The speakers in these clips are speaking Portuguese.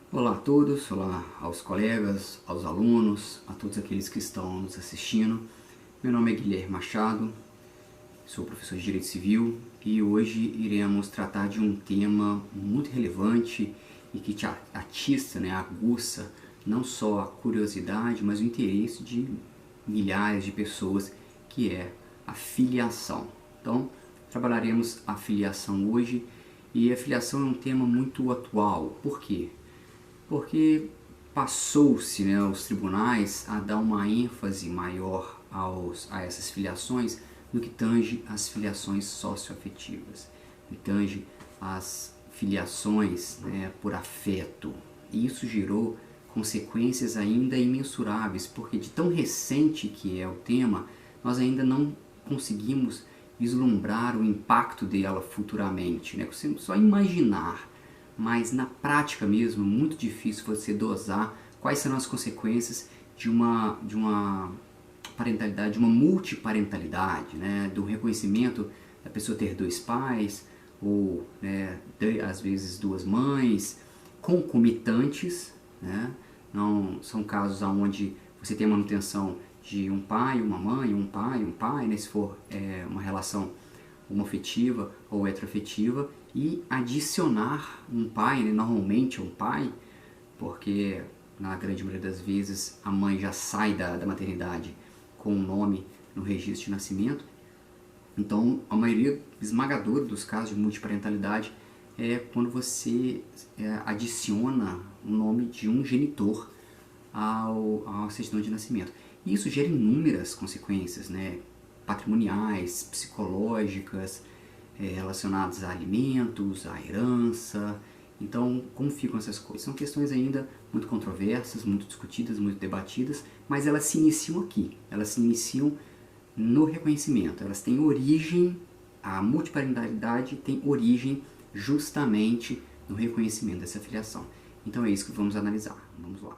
Olá a todos, olá aos colegas, aos alunos, a todos aqueles que estão nos assistindo. Meu nome é Guilherme Machado, sou professor de Direito Civil e hoje iremos tratar de um tema muito relevante e que te atiça, aguça não só a curiosidade, mas o interesse de milhares de pessoas, que é a filiação. Então, trabalharemos a filiação hoje e a filiação é um tema muito atual. Por quê? Porque passou-se, os tribunais a dar uma ênfase maior a essas filiações no que tange as filiações socioafetivas, no que tange as filiações, por afeto. E isso gerou consequências ainda imensuráveis, porque de tão recente que é o tema, nós ainda não conseguimos vislumbrar o impacto dela futuramente. Só imaginar, mas na prática mesmo é muito difícil você dosar quais serão as consequências de uma parentalidade, de uma multiparentalidade, do reconhecimento da pessoa ter dois pais, ou às vezes duas mães, concomitantes, não são casos onde você tem a manutenção de um pai, uma mãe, um pai, se for uma relação homoafetiva ou heteroafetiva, e adicionar um pai, normalmente um pai, porque na grande maioria das vezes a mãe já sai da maternidade com o nome no registro de nascimento. Então, a maioria esmagadora dos casos de multiparentalidade é quando você adiciona o nome de um genitor ao certidão de nascimento. E isso gera inúmeras consequências, patrimoniais, psicológicas, relacionadas a alimentos, a herança. Então, como ficam essas coisas? São questões ainda muito controversas, muito discutidas, muito debatidas, mas elas se iniciam aqui, elas se iniciam no reconhecimento, elas têm origem, a multiparentalidade tem origem justamente no reconhecimento dessa filiação. Então é isso que vamos analisar, vamos lá.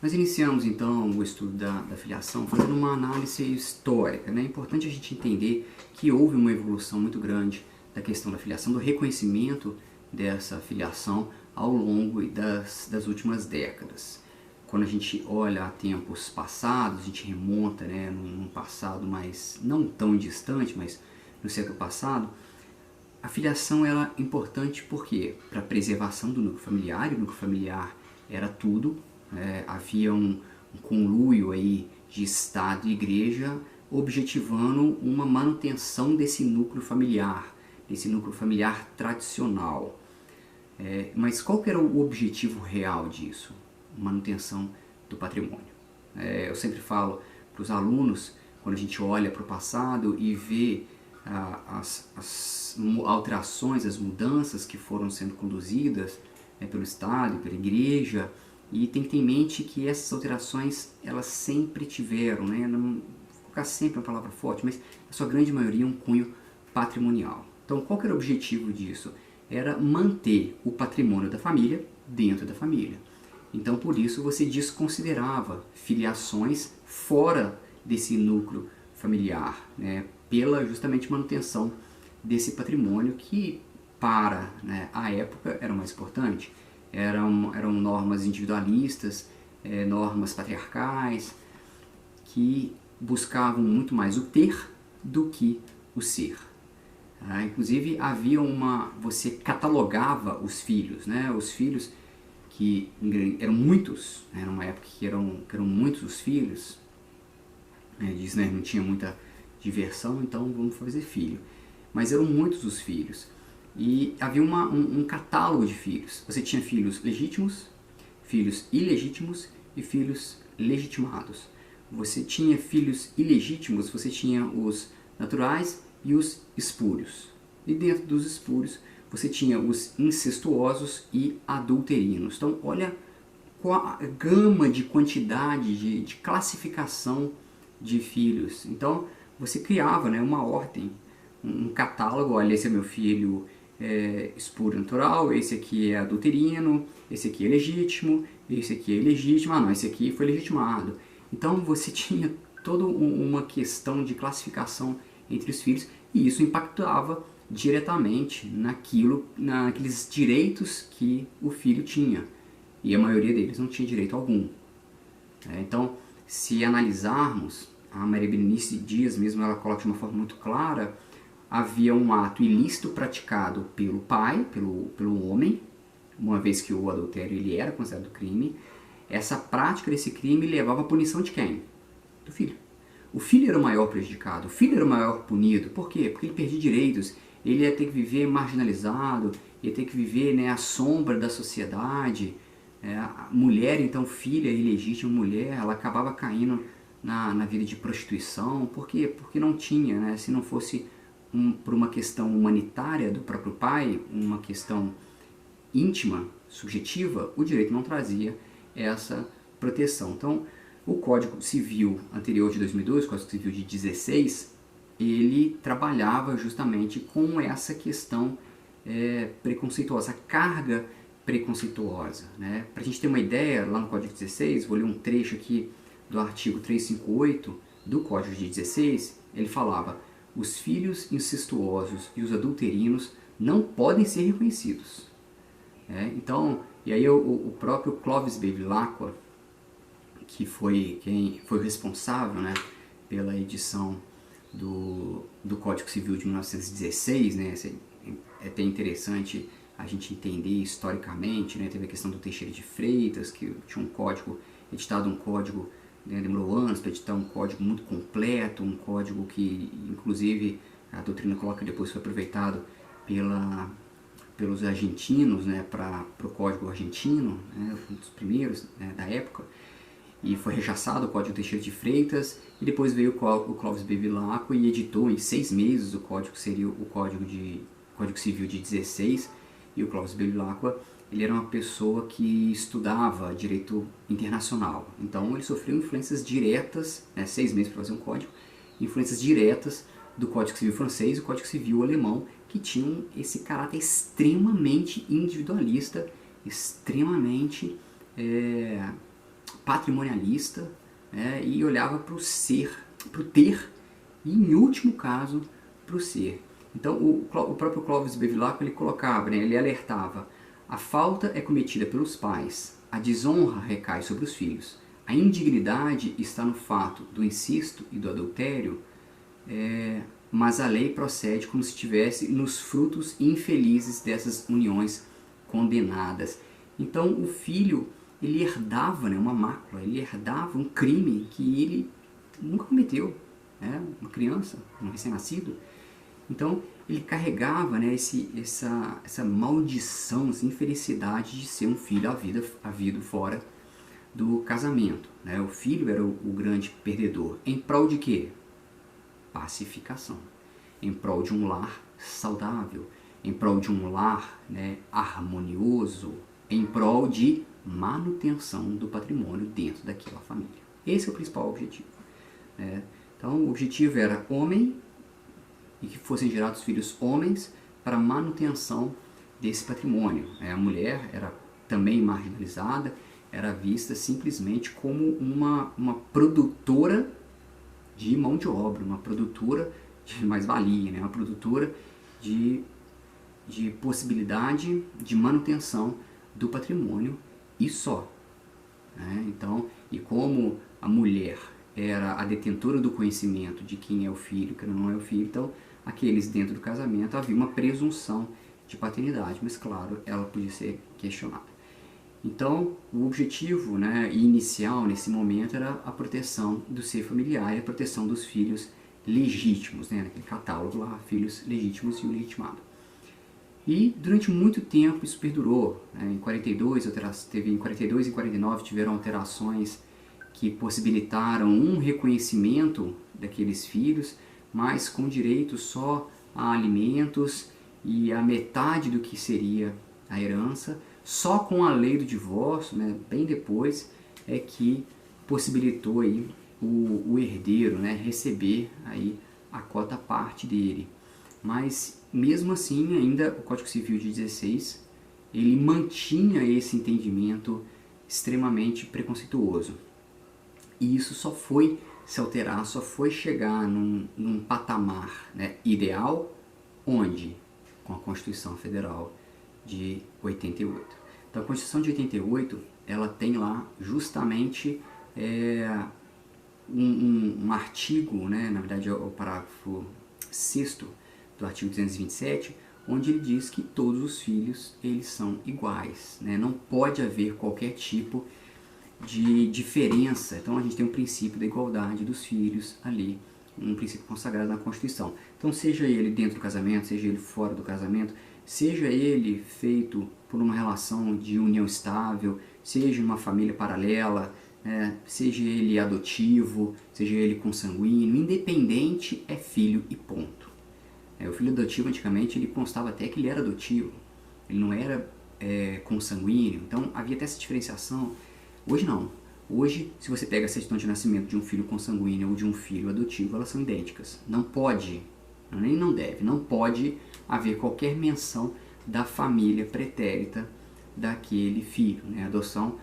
Nós iniciamos então o estudo da filiação fazendo uma análise histórica. É importante a gente entender que houve uma evolução muito grande da questão da filiação, do reconhecimento dessa filiação ao longo das últimas décadas. Quando a gente olha a tempos passados, a gente remonta num passado mais não tão distante, mas no século passado, a filiação era importante porque para a preservação do núcleo familiar, e o núcleo familiar era tudo. Havia um conluio aí de Estado e Igreja objetivando uma manutenção desse núcleo familiar tradicional. Mas qual que era o objetivo real disso? Manutenção do patrimônio. Eu sempre falo para os alunos, quando a gente olha para o passado e vê as alterações, as mudanças que foram sendo conduzidas pelo Estado e pela Igreja, e tem que ter em mente que essas alterações, elas sempre tiveram, não vou colocar sempre uma palavra forte, mas a sua grande maioria um cunho patrimonial. Então, qual que era o objetivo disso? Era manter o patrimônio da família dentro da família. Então, por isso, você desconsiderava filiações fora desse núcleo familiar, pela justamente manutenção desse patrimônio que, para a época, era o mais importante. Eram normas individualistas, normas patriarcais, que buscavam muito mais o ter do que o ser. Inclusive, você catalogava os filhos, os filhos que eram muitos, era uma época que eram muitos os filhos, diz, não tinha muita diversão, então vamos fazer filho. Mas eram muitos os filhos. E havia um catálogo de filhos. Você tinha filhos legítimos, filhos ilegítimos e filhos legitimados. Você tinha filhos ilegítimos, você tinha os naturais e os espúrios. E dentro dos espúrios você tinha os incestuosos e adulterinos. Então olha qual a gama de quantidade, de classificação de filhos. Então você criava uma ordem, um catálogo. Olha, esse é meu filho espúrio natural, esse aqui é adulterino, esse aqui é legítimo, esse aqui é ilegítimo, não, esse aqui foi legitimado. Então você tinha toda uma questão de classificação entre os filhos, e isso impactava diretamente naqueles direitos que o filho tinha. e a maioria deles não tinha direito algum. Então, se analisarmos, a Maria Berenice Dias mesmo, ela coloca de uma forma muito clara, havia um ato ilícito praticado pelo pai, pelo homem, uma vez que o adultério ele era considerado crime. Essa prática desse crime levava à punição de quem? Do filho. O filho era o maior prejudicado, o filho era o maior punido. Por quê? Porque ele perdia direitos, ele ia ter que viver marginalizado, ia ter que viver, né, à sombra da sociedade. A mulher, então, filha ilegítima mulher, ela acabava caindo na vida de prostituição. Por quê? Porque não tinha, né, se não fosse por uma questão humanitária do próprio pai, uma questão íntima, subjetiva, o direito não trazia essa proteção. Então, o Código Civil anterior de 2002, o Código Civil de 16, ele trabalhava justamente com essa questão preconceituosa, a carga preconceituosa. Né? Para a gente ter uma ideia, lá no Código 16, vou ler um trecho aqui do artigo 358 do Código de 16, ele falava: os filhos incestuosos e os adulterinos não podem ser reconhecidos. Então, e aí o próprio Clovis Bevilacqua, que foi quem foi responsável, né, pela edição do Código Civil de 1916, né, é até interessante a gente entender historicamente, né, teve a questão do Teixeira de Freitas, que tinha um código, editado um código, né, demorou anos para editar um código muito completo, um código que, inclusive, a doutrina coloca depois foi aproveitado pelos argentinos, né, para o Código Argentino, né, um dos primeiros, né, da época, e foi rechaçado o Código Teixeira de Freitas, e depois veio o Clovis Bevilacqua e editou em 6 meses o código, que seria o Código Civil de 16, e o Clovis Bevilacqua, ele era uma pessoa que estudava direito internacional, então ele sofreu influências diretas, 6 meses para fazer um código, influências diretas do Código Civil francês e o Código Civil alemão, que tinham esse caráter extremamente individualista, extremamente patrimonialista, e olhava para o ser, para o ter, e em último caso, para o ser. Então o próprio Clovis Bevilacqua, ele colocava, né, ele alertava: a falta é cometida pelos pais, a desonra recai sobre os filhos, a indignidade está no fato do incesto e do adultério, mas a lei procede como se estivesse nos frutos infelizes dessas uniões condenadas. Então o filho, ele herdava, né, uma mácula, ele herdava um crime que ele nunca cometeu, uma criança, um recém-nascido. Então ele carregava, né, essa maldição, essa infelicidade de ser um filho havido fora do casamento. Né? O filho era o grande perdedor. Em prol de quê? Pacificação. Em prol de um lar saudável. Em prol de um lar, né, harmonioso. Em prol de manutenção do patrimônio dentro daquela família. Esse é o principal objetivo. Então o objetivo era homem, e que fossem gerados filhos homens para manutenção desse patrimônio. A mulher era também marginalizada, era vista simplesmente como uma produtora de mão de obra, uma produtora de mais-valia, uma produtora de possibilidade de manutenção do patrimônio e só. Então, e como a mulher era a detentora do conhecimento de quem é o filho, quem não é o filho, então aqueles dentro do casamento havia uma presunção de paternidade, mas claro, ela podia ser questionada. Então, o objetivo, né, inicial nesse momento era a proteção do ser familiar e a proteção dos filhos legítimos, né, naquele catálogo lá, filhos legítimos e o legitimado. E durante muito tempo isso perdurou. Em 42, teve em 42 e 49 tiveram alterações que possibilitaram um reconhecimento daqueles filhos, mas com direito só a alimentos e a metade do que seria a herança. Só com a lei do divórcio, né, bem depois, é que possibilitou aí o herdeiro, né, receber aí a cota parte dele. Mas mesmo assim, ainda o Código Civil de 16, ele mantinha esse entendimento extremamente preconceituoso. E isso só foi se alterar, só foi chegar num patamar, né, ideal, onde? Com a Constituição Federal de 88. Então a Constituição de 88, ela tem lá justamente um artigo, né, na verdade é o parágrafo 6º do artigo 227, onde ele diz que todos os filhos eles são iguais, né? Não pode haver qualquer tipo de diferença. Então a gente tem um princípio da igualdade dos filhos ali, um princípio consagrado na Constituição. Então seja ele dentro do casamento, seja ele fora do casamento, seja ele feito por uma relação de união estável, seja uma família paralela, seja ele adotivo, seja ele consanguíneo, independente, é filho e ponto. O filho adotivo antigamente ele constava até que ele era adotivo, ele não era consanguíneo, então havia até essa diferenciação. Hoje não. Hoje, se você pega a certidão de nascimento de um filho consanguíneo ou de um filho adotivo, elas são idênticas. Não pode, nem não deve, não pode haver qualquer menção da família pretérita daquele filho, né? Adoção,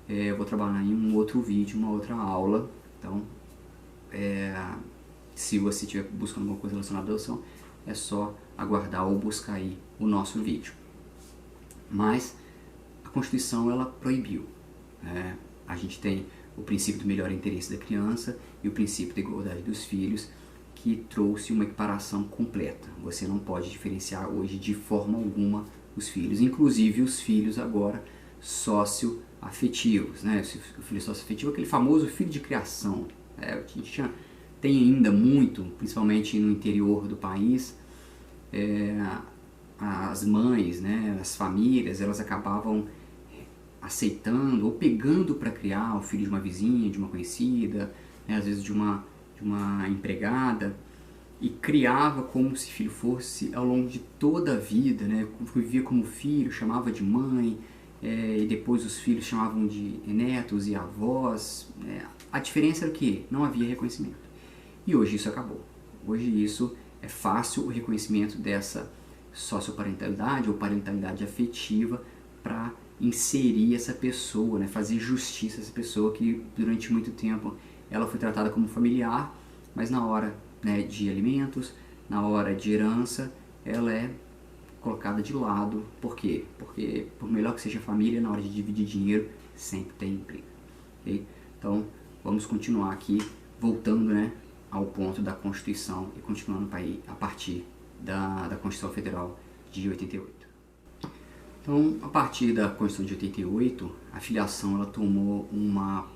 eu vou trabalhar em um outro vídeo, uma outra aula. Então, se você estiver buscando alguma coisa relacionada à adoção, é só aguardar ou buscar aí o nosso vídeo. Mas a Constituição ela proibiu. A gente tem o princípio do melhor interesse da criança e o princípio da igualdade dos filhos, que trouxe uma equiparação completa. Você não pode diferenciar hoje de forma alguma os filhos, inclusive os filhos agora socioafetivos, né? O filho socioafetivo é aquele famoso filho de criação. A gente tem ainda muito, principalmente no interior do país, as mães, né, as famílias, elas acabavam aceitando ou pegando para criar o filho de uma vizinha, de uma conhecida, né, às vezes de uma empregada, e criava como se filho fosse ao longo de toda a vida, né, vivia como filho, chamava de mãe, e depois os filhos chamavam de netos e avós. A diferença era que não havia reconhecimento. E hoje isso acabou. Hoje isso é fácil o reconhecimento dessa socioparentalidade ou parentalidade afetiva para inserir essa pessoa, né, fazer justiça a essa pessoa que durante muito tempo ela foi tratada como familiar, mas na hora, né, de alimentos, na hora de herança, ela é colocada de lado. Por quê? Porque por melhor que seja a família, na hora de dividir dinheiro, sempre tem briga. Okay? Então vamos continuar aqui, voltando, né, ao ponto da Constituição e continuando a partir da Constituição Federal de 88. Então, a partir da Constituição de 88, a filiação ela tomou uma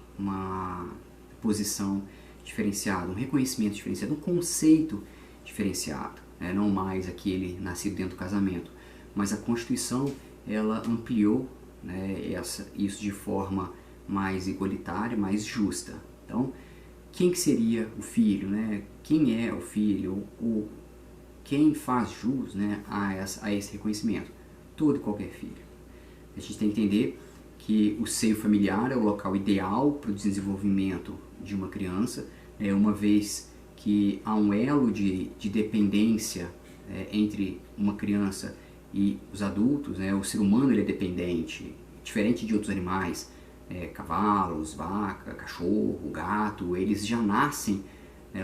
posição diferenciada, um reconhecimento diferenciado, um conceito diferenciado, né? Não mais aquele nascido dentro do casamento, mas a Constituição ela ampliou, né, isso de forma mais igualitária, mais justa. Então, quem que seria o filho, né? Quem é o filho? Quem faz jus, né, a esse reconhecimento? Todo e qualquer filho. A gente tem que entender que o seio familiar é o local ideal para o desenvolvimento de uma criança, uma vez que há um elo de dependência entre uma criança e os adultos, né? O ser humano ele é dependente, diferente de outros animais, cavalos, vaca, cachorro, gato, eles já nascem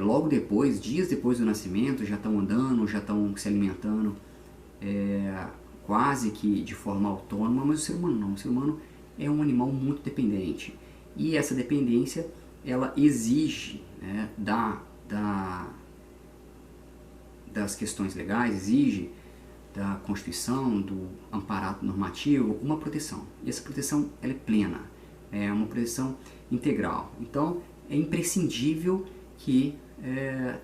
logo depois, dias depois do nascimento, já estão andando, já estão se alimentando, quase que de forma autônoma, mas o ser humano não. O ser humano é um animal muito dependente. E essa dependência, ela exige, né, das questões legais, exige da Constituição, do amparado normativo, uma proteção. E essa proteção ela é plena, é uma proteção integral. Então, é imprescindível que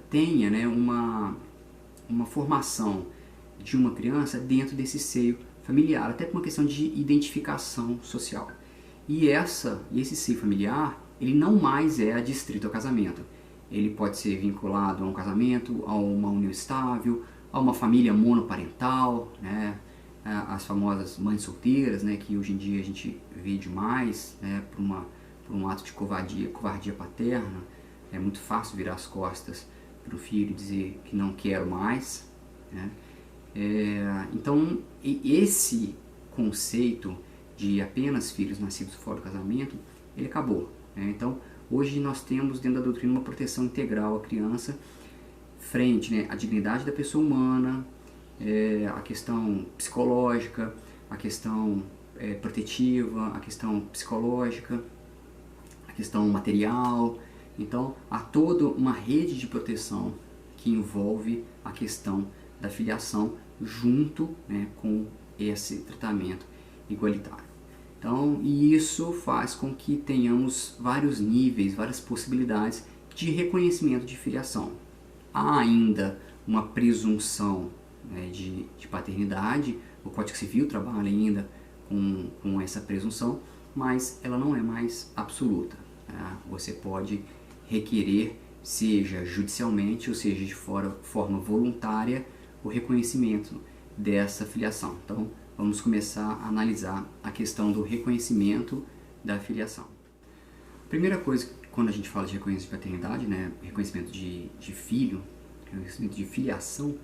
tenha, né, uma formação de uma criança dentro desse seio familiar, até por uma questão de identificação social. E esse seio familiar, ele não mais é adstrito ao casamento. Ele pode ser vinculado a um casamento, a uma união estável, a uma família monoparental, né? As famosas mães solteiras, né, que hoje em dia a gente vê demais, né, por um ato de covardia paterna. É muito fácil virar as costas para o filho e dizer que não quero mais, né? Então, esse conceito de apenas filhos nascidos fora do casamento, ele acabou, né? Então, hoje nós temos dentro da doutrina uma proteção integral à criança frente, né, à dignidade da pessoa humana, a questão psicológica, a questão protetiva, a questão psicológica, a questão material. Então, há toda uma rede de proteção que envolve a questão da filiação junto, né, com esse tratamento igualitário. Então, e isso faz com que tenhamos vários níveis, várias possibilidades de reconhecimento de filiação. Há ainda uma presunção, né, de paternidade, o Código Civil trabalha ainda com essa presunção, mas ela não é mais absoluta. Né? Você pode requerer, seja judicialmente ou seja de forma voluntária, o reconhecimento dessa filiação. Então, vamos começar a analisar a questão do reconhecimento da filiação. Primeira coisa, quando a gente fala de reconhecimento de paternidade, né, reconhecimento de filho, reconhecimento de filiação,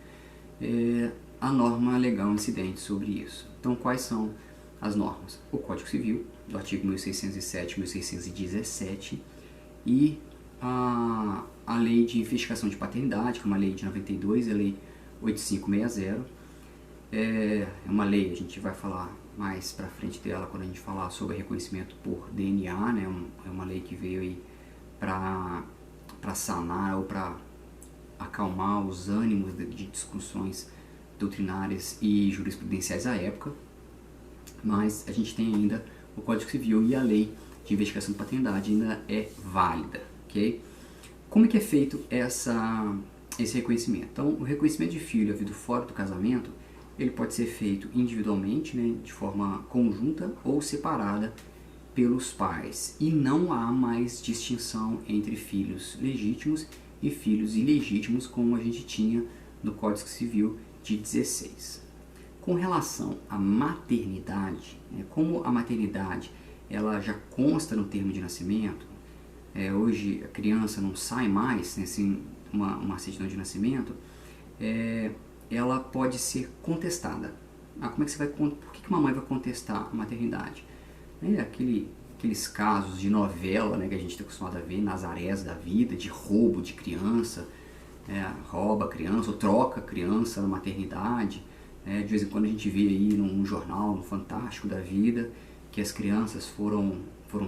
a norma legal incidente sobre isso. Então, quais são as normas? O Código Civil, do artigo 1607 e 1617, e a Lei de Investigação de Paternidade, que é uma lei de 92, a Lei 8560. É uma lei, a gente vai falar mais pra frente dela quando a gente falar sobre reconhecimento por DNA, né? É uma lei que veio aí para sanar ou para acalmar os ânimos de discussões doutrinárias e jurisprudenciais à época, mas a gente tem ainda o Código Civil e a Lei de Investigação de Paternidade ainda é válida, ok? Como é que é feito esse reconhecimento? Então, o reconhecimento de filho havido fora do casamento, ele pode ser feito individualmente, né, de forma conjunta ou separada pelos pais. E não há mais distinção entre filhos legítimos e filhos ilegítimos, como a gente tinha no Código Civil de 16. Com relação à maternidade, né, como a maternidade ela já consta no termo de nascimento, hoje a criança não sai mais, né, assim, uma certidão de nascimento, ela pode ser contestada. Como é que você vai, por que uma mãe vai contestar a maternidade? Aqueles casos de novela, né, que a gente está acostumado a ver, Nazarés da vida, de roubo de criança, rouba a criança ou troca a criança na maternidade. De vez em quando a gente vê aí num jornal, no Fantástico da Vida, que as crianças foram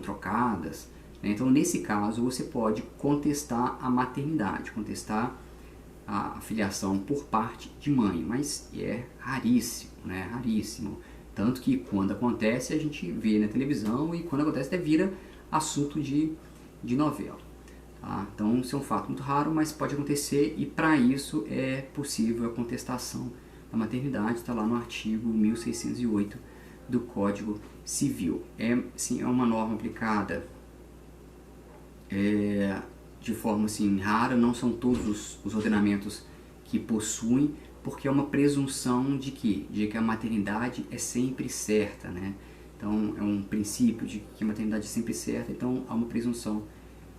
trocadas. Então, nesse caso, você pode contestar a maternidade, contestar a filiação por parte de mãe, mas é raríssimo, né? Raríssimo. Tanto que quando acontece a gente vê na televisão e quando acontece até vira assunto de novela. Tá? Então isso é um fato muito raro, mas pode acontecer e para isso é possível a contestação da maternidade, está lá no artigo 1608 do Código Civil. Sim, é uma norma aplicada de forma assim, rara, não são todos os ordenamentos que possuem, porque é uma presunção de que a maternidade é sempre certa, né? Então é um princípio de que a maternidade é sempre certa, então há uma presunção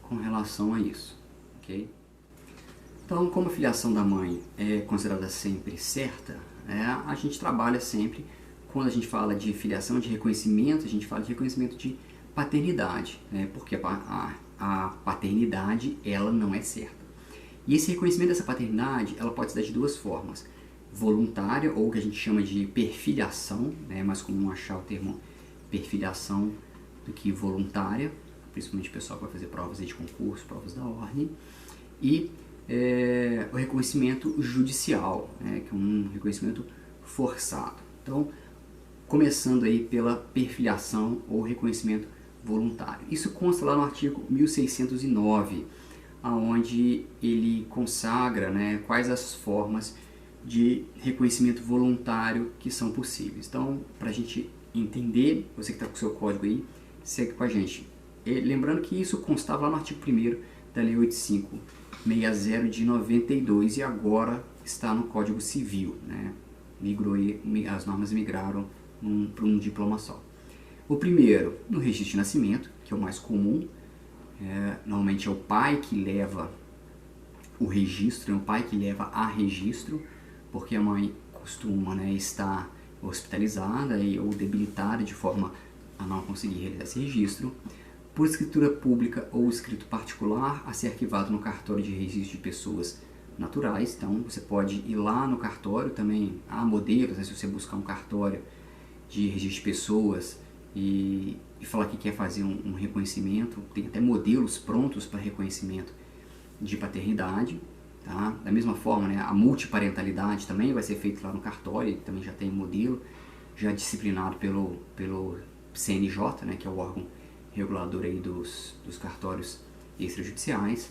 com relação a isso, ok? Então, como a filiação da mãe é considerada sempre certa, a gente trabalha sempre, quando a gente fala de filiação, de reconhecimento, a gente fala de reconhecimento de paternidade, porque a paternidade ela não é certa. E esse reconhecimento dessa paternidade ela pode se dar de duas formas: voluntária, ou que a gente chama de perfiliação, é mais comum achar o termo perfiliação do que voluntária, principalmente o pessoal que vai fazer provas de concurso, provas da ordem, e o reconhecimento judicial, que é um reconhecimento forçado. Então, começando aí pela perfiliação ou reconhecimento voluntário. Isso consta lá no artigo 1609, onde ele consagra quais as formas de reconhecimento voluntário que são possíveis. Então, para a gente entender, você que está com o seu código aí, segue com a gente. Lembrando que isso constava lá no artigo 1º da Lei 8560 de 92 e agora está no Código Civil, as normas migraram para um diploma só. O primeiro, no registro de nascimento, que é o mais comum, normalmente é o pai que leva o registro, é o pai que leva a registro, porque a mãe costuma estar hospitalizada ou debilitada de forma a não conseguir realizar esse registro, por escritura pública ou escrito particular, a ser arquivado no cartório de registro de pessoas naturais. Então você pode ir lá no cartório, também há modelos, se você buscar um cartório de registro de pessoas e falar que quer fazer um reconhecimento. Tem até modelos prontos para reconhecimento de paternidade. Tá? Da mesma forma, né, a multiparentalidade também vai ser feita lá no cartório, também já tem modelo, já disciplinado pelo CNJ, né, que é o órgão regulador aí dos cartórios extrajudiciais,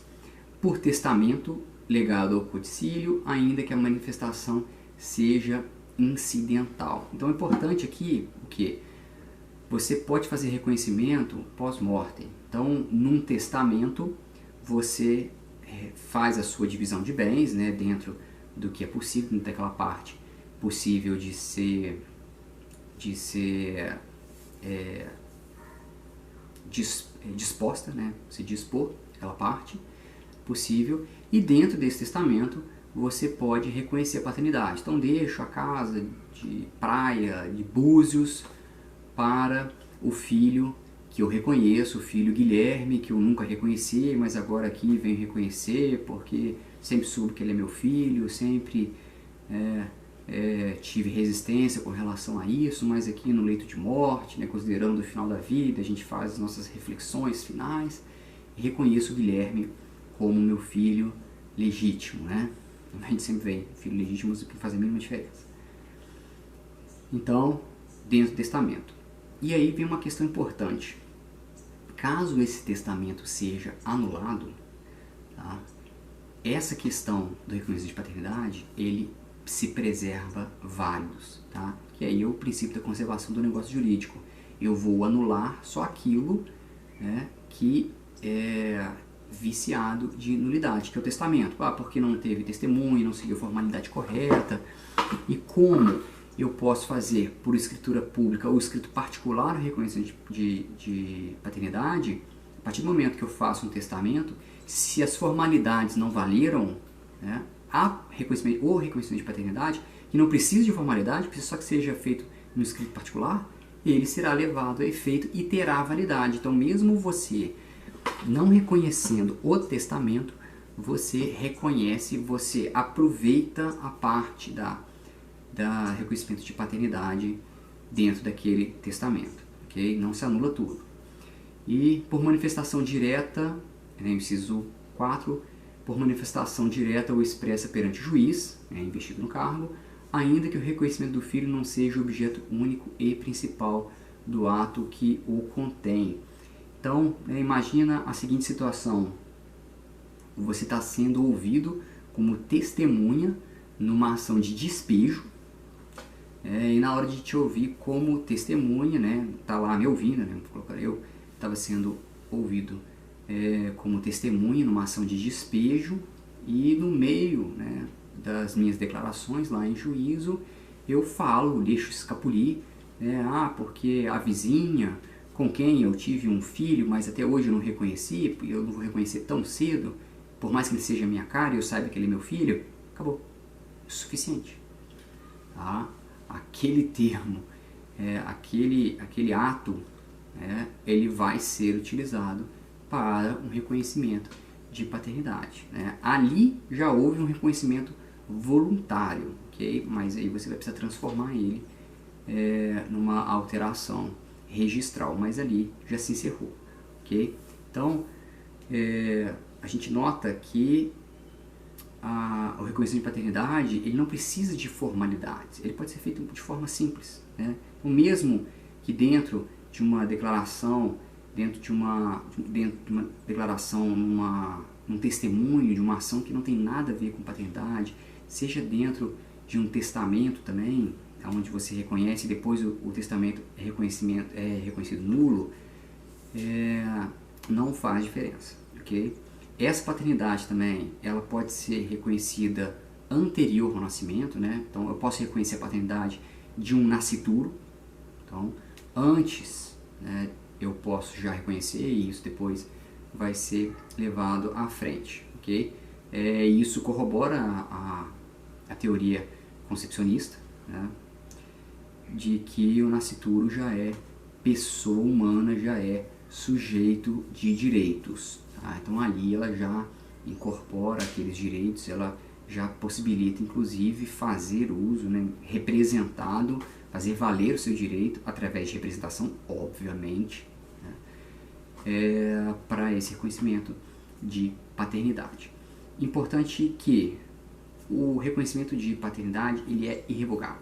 por testamento legado ao codicílio, ainda que a manifestação seja incidental. Então é importante aqui o que? Você pode fazer reconhecimento pós-mortem. Então, num testamento, você faz a sua divisão de bens, né, dentro do que é possível, dentro daquela parte possível de ser disposta, né, se dispor aquela parte possível, e dentro desse testamento você pode reconhecer a paternidade. Então deixo a casa de praia de Búzios para o filho que eu reconheço, o filho Guilherme, que eu nunca reconheci, mas agora aqui venho reconhecer, porque sempre soube que ele é meu filho, sempre tive resistência com relação a isso, mas aqui no leito de morte, né, considerando o final da vida, a gente faz as nossas reflexões finais, e reconheço o Guilherme como meu filho legítimo, né? A gente sempre vê filhos legítimos que fazem a mínima diferença. Então, dentro do testamento. E aí vem uma questão importante. Caso esse testamento seja anulado, tá? Essa questão do reconhecimento de paternidade, ele se preserva válidos, tá? Que aí é o princípio da conservação do negócio jurídico. Eu vou anular só aquilo, né, que é viciado de nulidade, que é o testamento. Porque não teve testemunha, não seguiu a formalidade correta. E como eu posso fazer por escritura pública ou escrito particular o reconhecimento de paternidade? A partir do momento que eu faço um testamento, se as formalidades não valeram, né, há reconhecimento de paternidade, que não precisa de formalidade, precisa só que seja feito no escrito particular, ele será levado a efeito e terá validade. Então, mesmo você não reconhecendo o testamento, você reconhece, você aproveita a parte da reconhecimento de paternidade dentro daquele testamento, ok? Não se anula tudo. E por manifestação direta, né, inciso 4, por manifestação direta ou expressa perante o juiz, investido no cargo, ainda que o reconhecimento do filho não seja o objeto único e principal do ato que o contém. Então, imagina a seguinte situação: você está sendo ouvido como testemunha numa ação de despejo, e na hora de te ouvir como testemunha, né, tá lá me ouvindo, né, vou colocar eu, estava sendo ouvido como testemunha numa ação de despejo, e no meio, né, das minhas declarações lá em juízo, eu falo, deixo escapulir, porque a vizinha com quem eu tive um filho, mas até hoje eu não reconheci, eu não vou reconhecer tão cedo, por mais que ele seja minha cara e eu saiba que ele é meu filho, acabou. É suficiente. Tá? Aquele termo, aquele ato, ele vai ser utilizado para um reconhecimento de paternidade. Né? Ali já houve um reconhecimento voluntário, ok? Mas aí você vai precisar transformar ele numa alteração registral, mas ali já se encerrou, ok? Então, a gente nota que o reconhecimento de paternidade, ele não precisa de formalidades, ele pode ser feito de forma simples, né? O mesmo que dentro de uma declaração, num testemunho, de uma ação que não tem nada a ver com paternidade, seja dentro de um testamento também, onde você reconhece e depois o testamento é reconhecido nulo, não faz diferença, ok? Essa paternidade também, ela pode ser reconhecida anterior ao nascimento, né? Então eu posso reconhecer a paternidade de um nascituro, então antes, né, eu posso já reconhecer, e isso depois vai ser levado à frente, ok? Isso corrobora a teoria concepcionista, né, de que o nascituro já é pessoa humana, já é sujeito de direitos. Tá? Então ali ela já incorpora aqueles direitos, ela já possibilita inclusive fazer uso, né, representado fazer valer o seu direito através de representação, obviamente, né, para esse reconhecimento de paternidade. Importante que o reconhecimento de paternidade ele é irrevogável.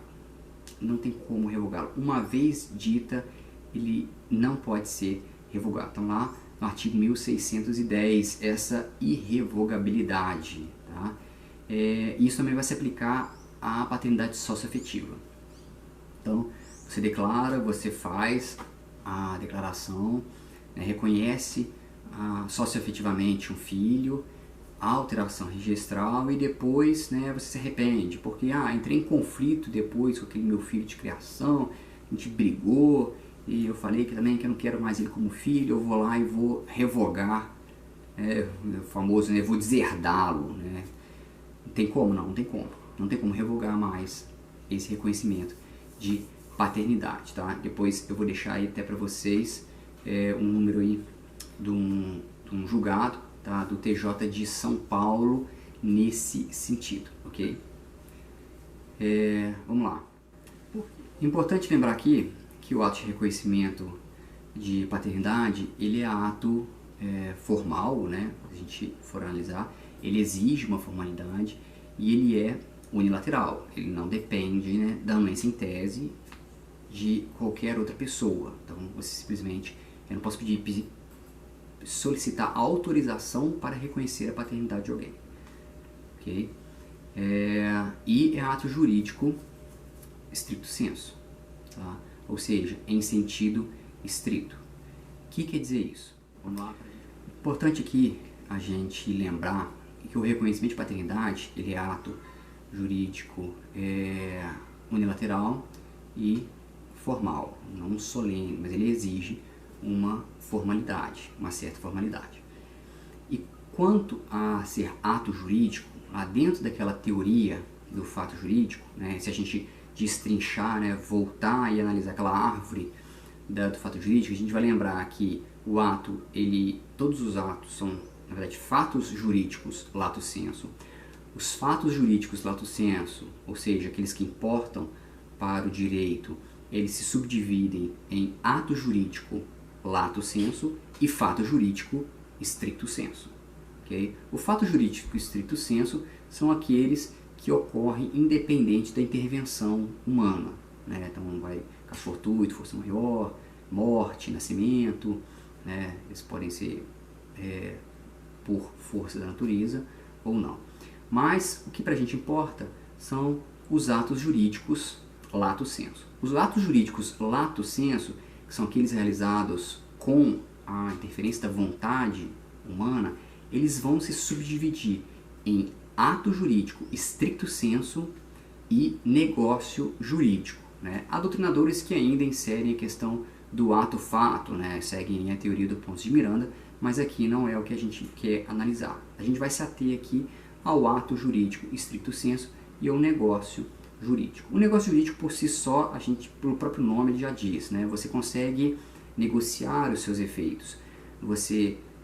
Não tem como revogá-lo. Uma vez dita, ele não pode ser revogado. Então lá no artigo 1610, essa irrevogabilidade. Tá? Isso também vai se aplicar à paternidade socioafetiva. Então, você declara, você faz a declaração, né, reconhece socioafetivamente um filho, a alteração registral e depois, né, você se arrepende, porque entrei em conflito depois com aquele meu filho de criação, a gente brigou e eu falei que também que eu não quero mais ele como filho, eu vou lá e vou revogar, o famoso, né, vou deserdá-lo, né? Não tem como, não tem como. Não tem como revogar mais esse reconhecimento de paternidade, tá? Depois eu vou deixar aí até para vocês um número aí de um julgado, tá? Do TJ de São Paulo nesse sentido, ok? Vamos lá. Importante lembrar aqui que o ato de reconhecimento de paternidade, ele é ato formal, né? Se a gente for analisar, ele exige uma formalidade e ele é unilateral, ele não depende, né, da anuência em tese de qualquer outra pessoa. Então, você simplesmente, eu não posso solicitar autorização para reconhecer a paternidade de alguém, ok? E é ato jurídico stricto sensu, tá? Ou seja, em sentido estrito. O que quer dizer isso? Vamos lá. Importante aqui a gente lembrar que o reconhecimento de paternidade ele é ato jurídico unilateral e formal, não solene, mas ele exige uma formalidade, uma certa formalidade. E quanto a ser ato jurídico, lá dentro daquela teoria do fato jurídico, né, se a gente destrinchar, né, voltar e analisar aquela árvore do fato jurídico, a gente vai lembrar que o ato, todos os atos são, na verdade, fatos jurídicos lato sensu. Os fatos jurídicos lato sensu, ou seja, aqueles que importam para o direito, eles se subdividem em ato jurídico lato sensu e fato jurídico stricto sensu. Okay? O fato jurídico stricto sensu são aqueles que ocorrem independente da intervenção humana, né? Então vai caso fortuito, força maior, morte, nascimento, né? Eles podem ser por força da natureza ou não. Mas o que para a gente importa são os atos jurídicos lato sensu. Os atos jurídicos lato sensu, que são aqueles realizados com a interferência da vontade humana, eles vão se subdividir em ato jurídico stricto sensu e negócio jurídico, né? Há doutrinadores que ainda inserem a questão do ato-fato, né? Seguem a teoria do Ponce de Miranda, mas aqui não é o que a gente quer analisar. A gente vai se ater aqui ao ato jurídico stricto sensu e ao negócio jurídico. O negócio jurídico por si só, a gente, pelo próprio nome, ele já diz, né? Você consegue negociar os seus efeitos.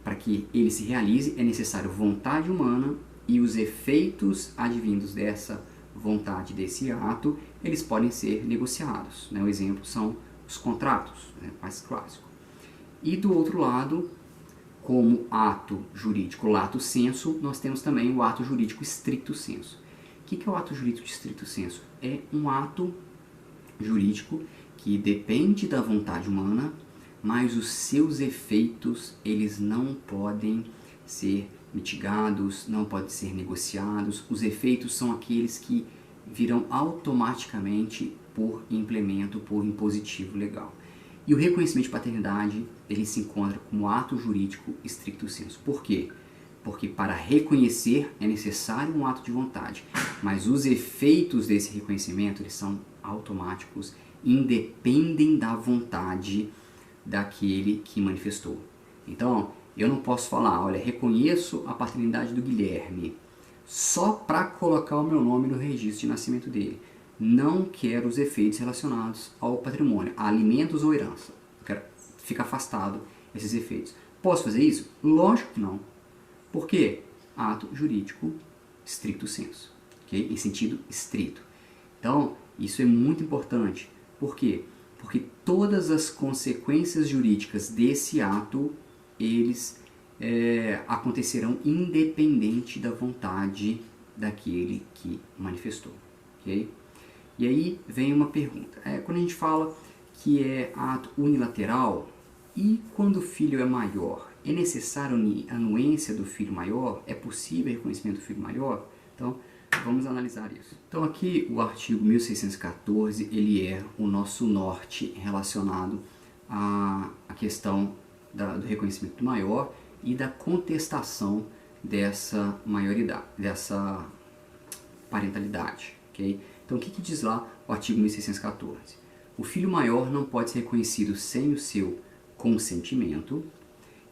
Para que ele se realize, é necessário vontade humana e os efeitos advindos dessa vontade, desse ato, eles podem ser negociados, né? O exemplo são os contratos, né? Mais clássico. E do outro lado, como ato jurídico lato sensu, nós temos também o ato jurídico stricto sensu. O que é o ato jurídico stricto sensu? É um ato jurídico que depende da vontade humana, mas os seus efeitos eles não podem ser mitigados, não podem ser negociados. Os efeitos são aqueles que virão automaticamente por implemento, por impositivo legal. E o reconhecimento de paternidade, ele se encontra como ato jurídico stricto sensu. Por quê? Porque para reconhecer é necessário um ato de vontade, mas os efeitos desse reconhecimento eles são automáticos, independem da vontade daquele que manifestou. Então, eu não posso falar, olha, reconheço a paternidade do Guilherme só para colocar o meu nome no registro de nascimento dele. Não quero os efeitos relacionados ao patrimônio, a alimentos ou herança. Eu quero ficar afastado desses efeitos. Posso fazer isso? Lógico que não. Por quê? Ato jurídico stricto sensu, okay? Em sentido estrito. Então, isso é muito importante Por quê? Porque todas as consequências jurídicas desse ato, eles acontecerão independente da vontade daquele que manifestou. Okay? E aí vem uma pergunta. Quando a gente fala que é ato unilateral, e quando o filho é maior, é necessário a anuência do filho maior? É possível o reconhecimento do filho maior? Então, vamos analisar isso. Então aqui o artigo 1614, ele é o nosso norte relacionado à questão do reconhecimento do maior e da contestação dessa maioridade, dessa parentalidade. Okay? Então o que diz lá o artigo 1614? O filho maior não pode ser reconhecido sem o seu consentimento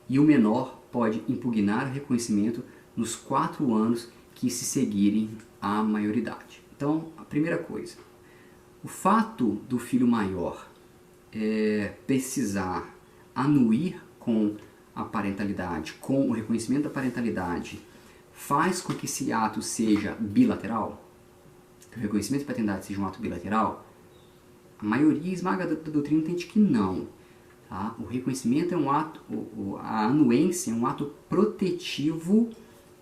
e o menor pode impugnar o reconhecimento nos 4 anos que se seguirem à maioridade. Então, a primeira coisa, o fato do filho maior precisar anuir com a parentalidade, com o reconhecimento da parentalidade, faz com que esse ato seja bilateral? Que o reconhecimento da paternidade seja um ato bilateral? A maioria esmagadora da doutrina entende que não. Tá? O reconhecimento é um ato, a anuência é um ato protetivo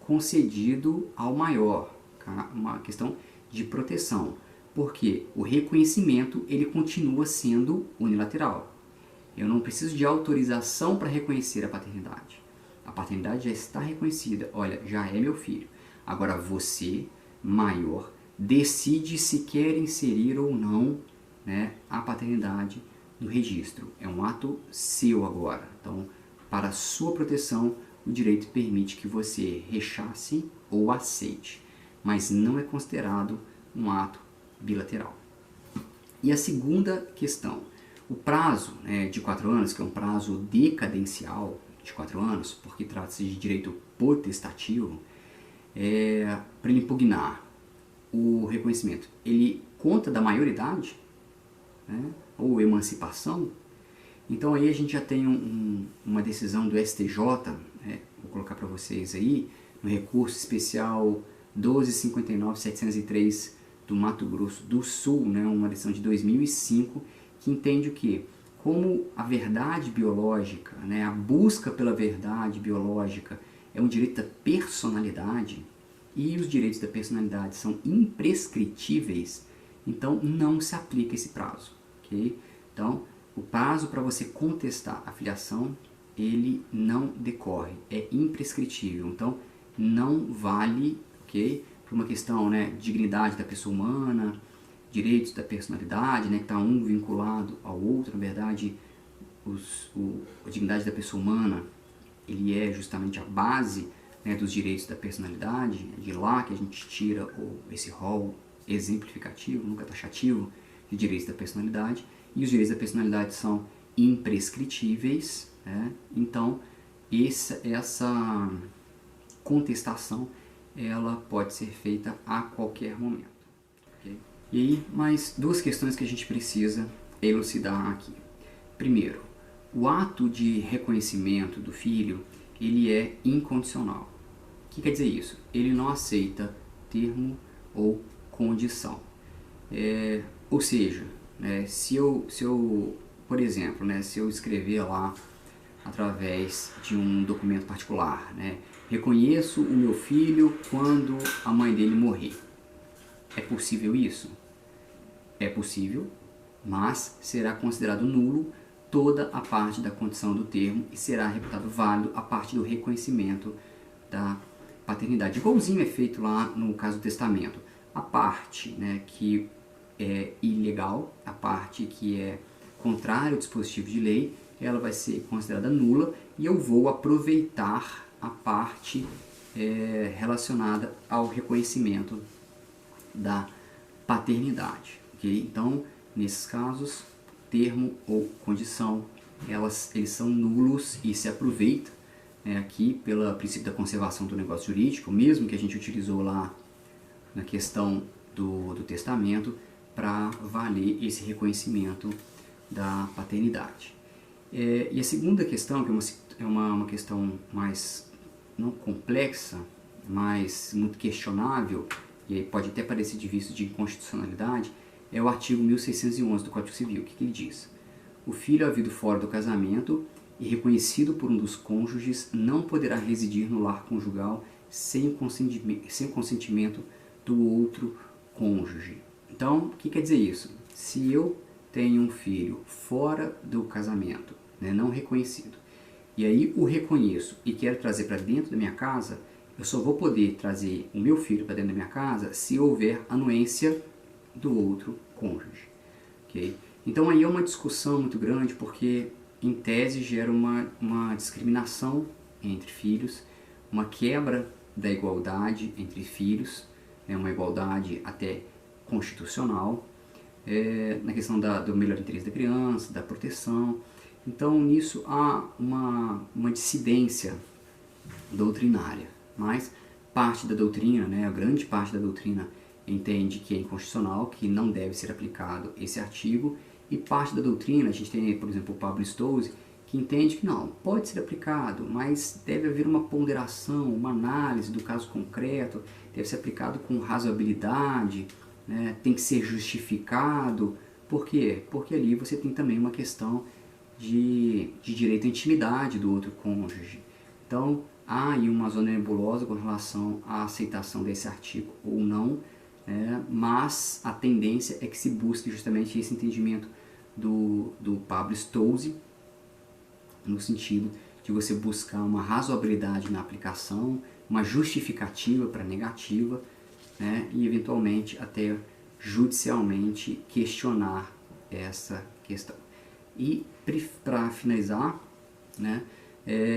concedido ao maior, tá? Uma questão de proteção, porque o reconhecimento ele continua sendo unilateral. Eu não preciso de autorização para reconhecer a paternidade. A paternidade já está reconhecida. Olha, já é meu filho. Agora você, maior, decide se quer inserir ou não, né, a paternidade no registro. É um ato seu agora. Então, para sua proteção, o direito permite que você rechace ou aceite, mas não é considerado um ato bilateral. E a segunda questão, o prazo de 4 anos, que é um prazo decadencial de 4 anos, porque trata-se de direito potestativo, para ele impugnar o reconhecimento, ele conta da maioridade, né, ou emancipação. Então aí a gente já tem uma decisão do STJ, vou colocar para vocês aí, no recurso especial 1259.703 do Mato Grosso do Sul, né, uma decisão de 2005, que entende o quê? Como a verdade biológica, né, a busca pela verdade biológica é um direito da personalidade, e os direitos da personalidade são imprescritíveis, então não se aplica esse prazo. Okay? Então, o prazo para você contestar a filiação, ele não decorre, é imprescritível, então não vale, ok? Por uma questão, né, de dignidade da pessoa humana, direitos da personalidade, né, que está um vinculado ao outro. Na verdade, a dignidade da pessoa humana, ele é justamente a base, né, dos direitos da personalidade, é de lá que a gente tira esse rol exemplificativo, nunca taxativo, de direitos da personalidade, e os direitos da personalidade são imprescritíveis, né? Então essa contestação ela pode ser feita a qualquer momento. Okay? E aí, mais 2 questões que a gente precisa elucidar aqui. Primeiro, o ato de reconhecimento do filho, ele é incondicional. O que quer dizer isso? Ele não aceita termo ou condição. Ou seja, se eu, por exemplo, se eu escrever lá através de um documento particular, reconheço o meu filho quando a mãe dele morrer. É possível isso? É possível, mas será considerado nulo toda a parte da condição do termo e será reputado válido a parte do reconhecimento da paternidade. Igualzinho é feito lá no caso do testamento. A parte que é ilegal, a parte que é contrária ao dispositivo de lei, ela vai ser considerada nula e eu vou aproveitar a parte relacionada ao reconhecimento da paternidade. Okay? Então, nesses casos, termo ou condição, eles são nulos e se aproveita aqui pelo princípio da conservação do negócio jurídico, mesmo que a gente utilizou lá na questão do testamento, para valer esse reconhecimento da paternidade. E a segunda questão, que é uma questão mais não complexa, mas muito questionável, e aí pode até parecer de vista de inconstitucionalidade, é o artigo 1611 do Código Civil. O que ele diz? O filho havido fora do casamento e reconhecido por um dos cônjuges não poderá residir no lar conjugal sem o consentimento do outro cônjuge. Então, o que quer dizer isso? Se eu tenho um filho fora do casamento, né, não reconhecido, e aí o reconheço e quero trazer para dentro da minha casa, eu só vou poder trazer o meu filho para dentro da minha casa se houver anuência do outro cônjuge. Okay? Então aí é uma discussão muito grande, porque em tese gera uma discriminação entre filhos, uma quebra da igualdade entre filhos, né, uma igualdade até constitucional, na questão do melhor interesse da criança, da proteção. Então nisso há uma dissidência doutrinária, mas parte da doutrina, né, a grande parte da doutrina entende que é inconstitucional, que não deve ser aplicado esse artigo, e parte da doutrina, a gente tem, por exemplo, o Pablo Stouzy, que entende que não, pode ser aplicado, mas deve haver uma ponderação, uma análise do caso concreto, deve ser aplicado com razoabilidade, né, tem que ser justificado. Por quê? Porque ali você tem também uma questão de direito à intimidade do outro cônjuge. Então, há aí uma zona nebulosa com relação à aceitação desse artigo ou não, mas a tendência é que se busque justamente esse entendimento do Pablo Stouzy, no sentido de você buscar uma razoabilidade na aplicação, uma justificativa para a negativa, né, e eventualmente até judicialmente questionar essa questão. E para finalizar, né,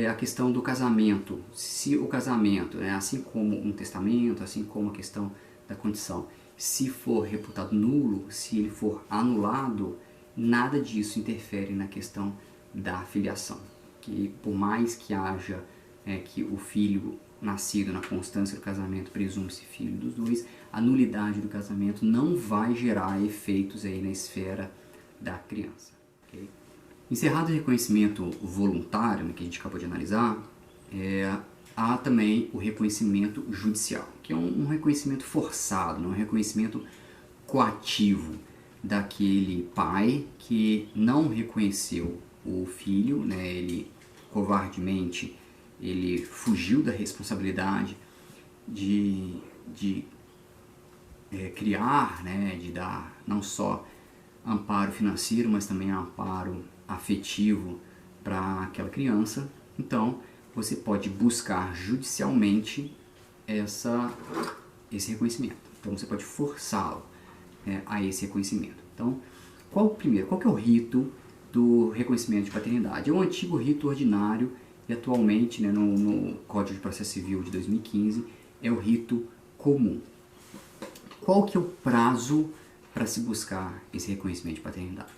a questão do casamento. Se o casamento, assim como um testamento, assim como a questão da condição, se for reputado nulo, se ele for anulado, nada disso interfere na questão da filiação. Que por mais que haja que o filho nascido na constância do casamento presume-se filho dos dois, a nulidade do casamento não vai gerar efeitos aí na esfera da criança. Okay? Encerrado o reconhecimento voluntário, que a gente acabou de analisar, há também o reconhecimento judicial, que é um reconhecimento forçado, um reconhecimento coativo daquele pai que não reconheceu o filho, ele covardemente ele fugiu da responsabilidade de criar, de dar não só amparo financeiro, mas também amparo afetivo para aquela criança. Então, você pode buscar judicialmente esse reconhecimento. Então, você pode forçá-lo a esse reconhecimento. Então, qual que é o rito do reconhecimento de paternidade? É um antigo rito ordinário e atualmente, no Código de Processo Civil de 2015, é o rito comum. Qual que é o prazo para se buscar esse reconhecimento de paternidade?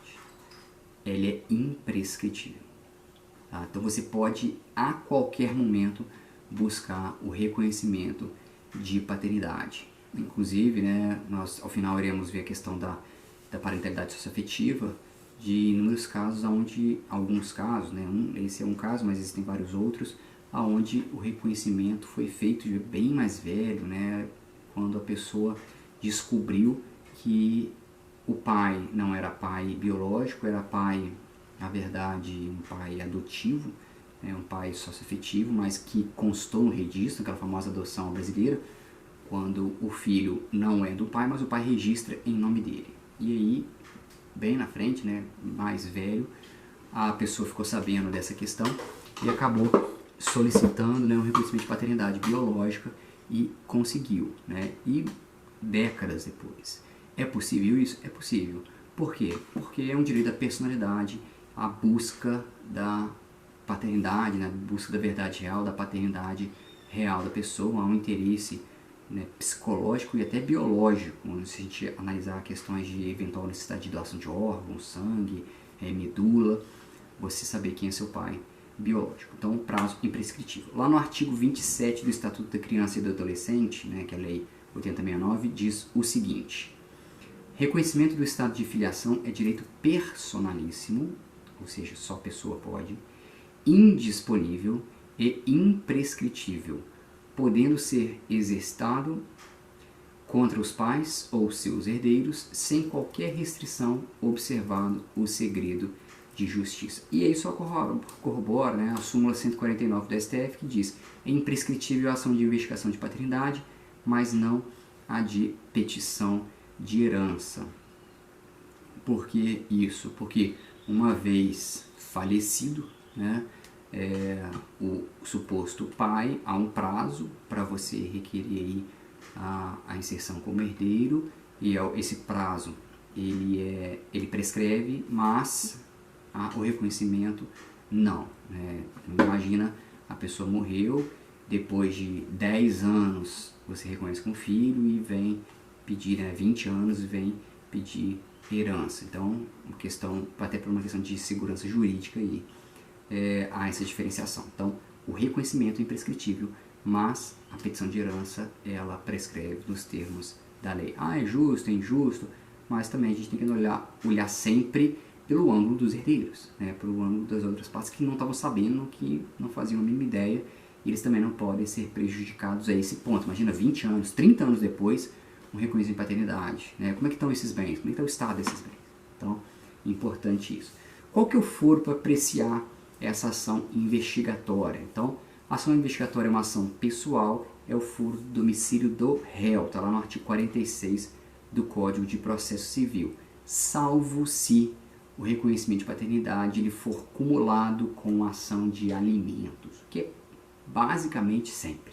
Ele é imprescritível. Tá? Então você pode, a qualquer momento, buscar o reconhecimento de paternidade. Inclusive, nós ao final iremos ver a questão da parentalidade socioafetiva, de inúmeros casos, alguns casos, esse é um caso, mas existem vários outros, onde o reconhecimento foi feito de bem mais velho, quando a pessoa descobriu que o pai não era pai biológico, era pai, na verdade, um pai adotivo, um pai socioafetivo, mas que constou no registro, aquela famosa adoção brasileira, quando o filho não é do pai, mas o pai registra em nome dele. E aí, bem na frente, mais velho, a pessoa ficou sabendo dessa questão e acabou solicitando um reconhecimento de paternidade biológica e conseguiu. E décadas depois. É possível isso? É possível. Por quê? Porque é um direito da personalidade, a busca da paternidade, a busca da verdade real, da paternidade real da pessoa, há um interesse psicológico e até biológico, se a gente analisar questões de eventual necessidade de doação de órgãos, sangue, medula, você saber quem é seu pai biológico. Então, prazo imprescritível. Lá no artigo 27 do Estatuto da Criança e do Adolescente, que é a Lei 8069, diz o seguinte: reconhecimento do estado de filiação é direito personalíssimo, ou seja, só a pessoa pode, indisponível e imprescritível, podendo ser exercitado contra os pais ou seus herdeiros, sem qualquer restrição, observando o segredo de justiça. E aí só corrobora, né, a súmula 149 do STF, que diz: é imprescritível a ação de investigação de paternidade, mas não a de petição de herança. Por que isso? Porque uma vez falecido, né, o suposto pai, há um prazo para você requerer aí a inserção como herdeiro, e esse prazo ele prescreve, mas o reconhecimento não. Imagina, a pessoa morreu, depois de 10 anos você reconhece como filho e vem pedir, 20 anos e vem pedir herança. Então, até por uma questão de segurança jurídica aí, há essa diferenciação. Então, o reconhecimento é imprescritível, mas a petição de herança, ela prescreve nos termos da lei. É justo, é injusto, mas também a gente tem que olhar sempre pelo ângulo dos herdeiros, pelo ângulo das outras partes que não estavam sabendo, que não faziam a mínima ideia, e eles também não podem ser prejudicados a esse ponto. Imagina, 20 anos, 30 anos depois, um reconhecimento de paternidade. Como é que estão esses bens? Como é que está o estado desses bens? Então, importante isso. Qual que é o foro para apreciar essa ação investigatória? Então, a ação investigatória é uma ação pessoal, é o foro do domicílio do réu, está lá no artigo 46 do Código de Processo Civil, salvo se o reconhecimento de paternidade ele for cumulado com a ação de alimentos, que é basicamente sempre.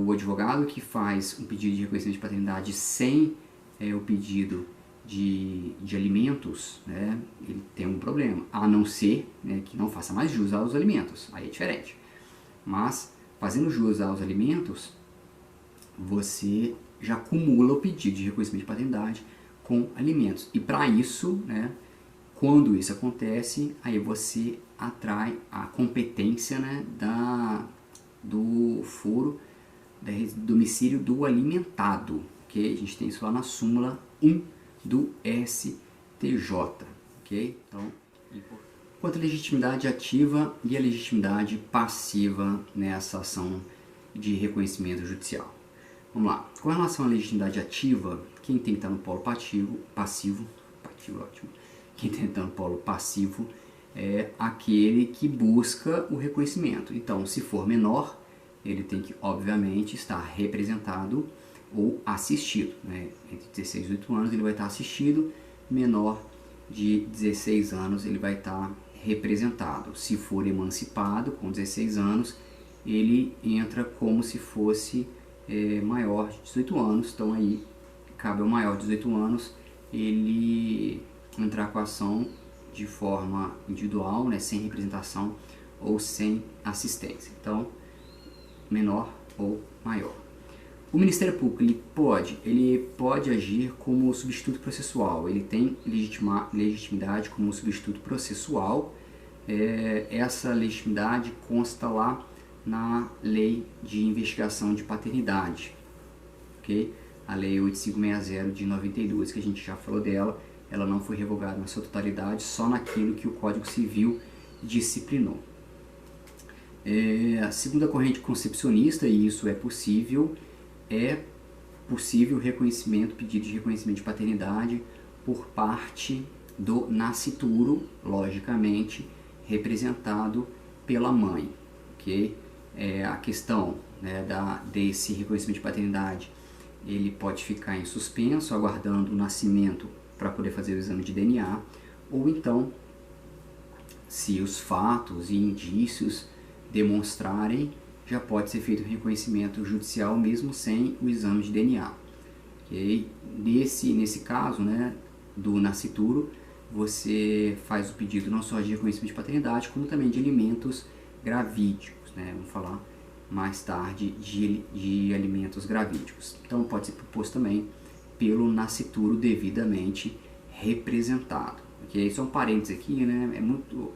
O advogado que faz um pedido de reconhecimento de paternidade sem o pedido de alimentos, ele tem um problema, a não ser que não faça mais jus aos alimentos, aí é diferente. Mas, fazendo jus aos alimentos, você já acumula o pedido de reconhecimento de paternidade com alimentos. E para isso, quando isso acontece, aí você atrai a competência do foro do domicílio do alimentado. Okay? A gente tem isso lá na súmula 1 do STJ. Okay? Então, quanto à legitimidade ativa e a legitimidade passiva nessa ação de reconhecimento judicial. Vamos lá. Com relação à legitimidade ativa, quem tem que estar no polo passivo, ótimo. Quem tem que estar no polo passivo é aquele que busca o reconhecimento. Então, se for menor, ele tem que, obviamente, estar representado ou assistido. Entre 16 e 18 anos ele vai estar assistido, menor de 16 anos ele vai estar representado. Se for emancipado com 16 anos, ele entra como se fosse maior de 18 anos, então aí cabe ao maior de 18 anos ele entrar com a ação de forma individual, sem representação ou sem assistência. Então, menor ou maior. O Ministério Público ele pode agir como substituto processual, ele tem legitimidade como substituto processual. Essa legitimidade consta lá na Lei de Investigação de Paternidade, okay? A Lei 8560 de 92, que a gente já falou dela, ela não foi revogada na sua totalidade, só naquilo que o Código Civil disciplinou. Segundo a corrente concepcionista, e isso é possível pedido de reconhecimento de paternidade por parte do nascituro, logicamente representado pela mãe. Okay? A questão desse reconhecimento de paternidade, ele pode ficar em suspenso, aguardando o nascimento para poder fazer o exame de DNA, ou então, se os fatos e indícios demonstrarem, já pode ser feito um reconhecimento judicial mesmo sem o exame de DNA. Okay? Nesse caso, do nascituro, você faz o pedido não só de reconhecimento de paternidade, como também de alimentos gravídicos. Vamos falar mais tarde de alimentos gravídicos. Então pode ser proposto também pelo nascituro devidamente representado. Okay? Só um parênteses aqui, é muito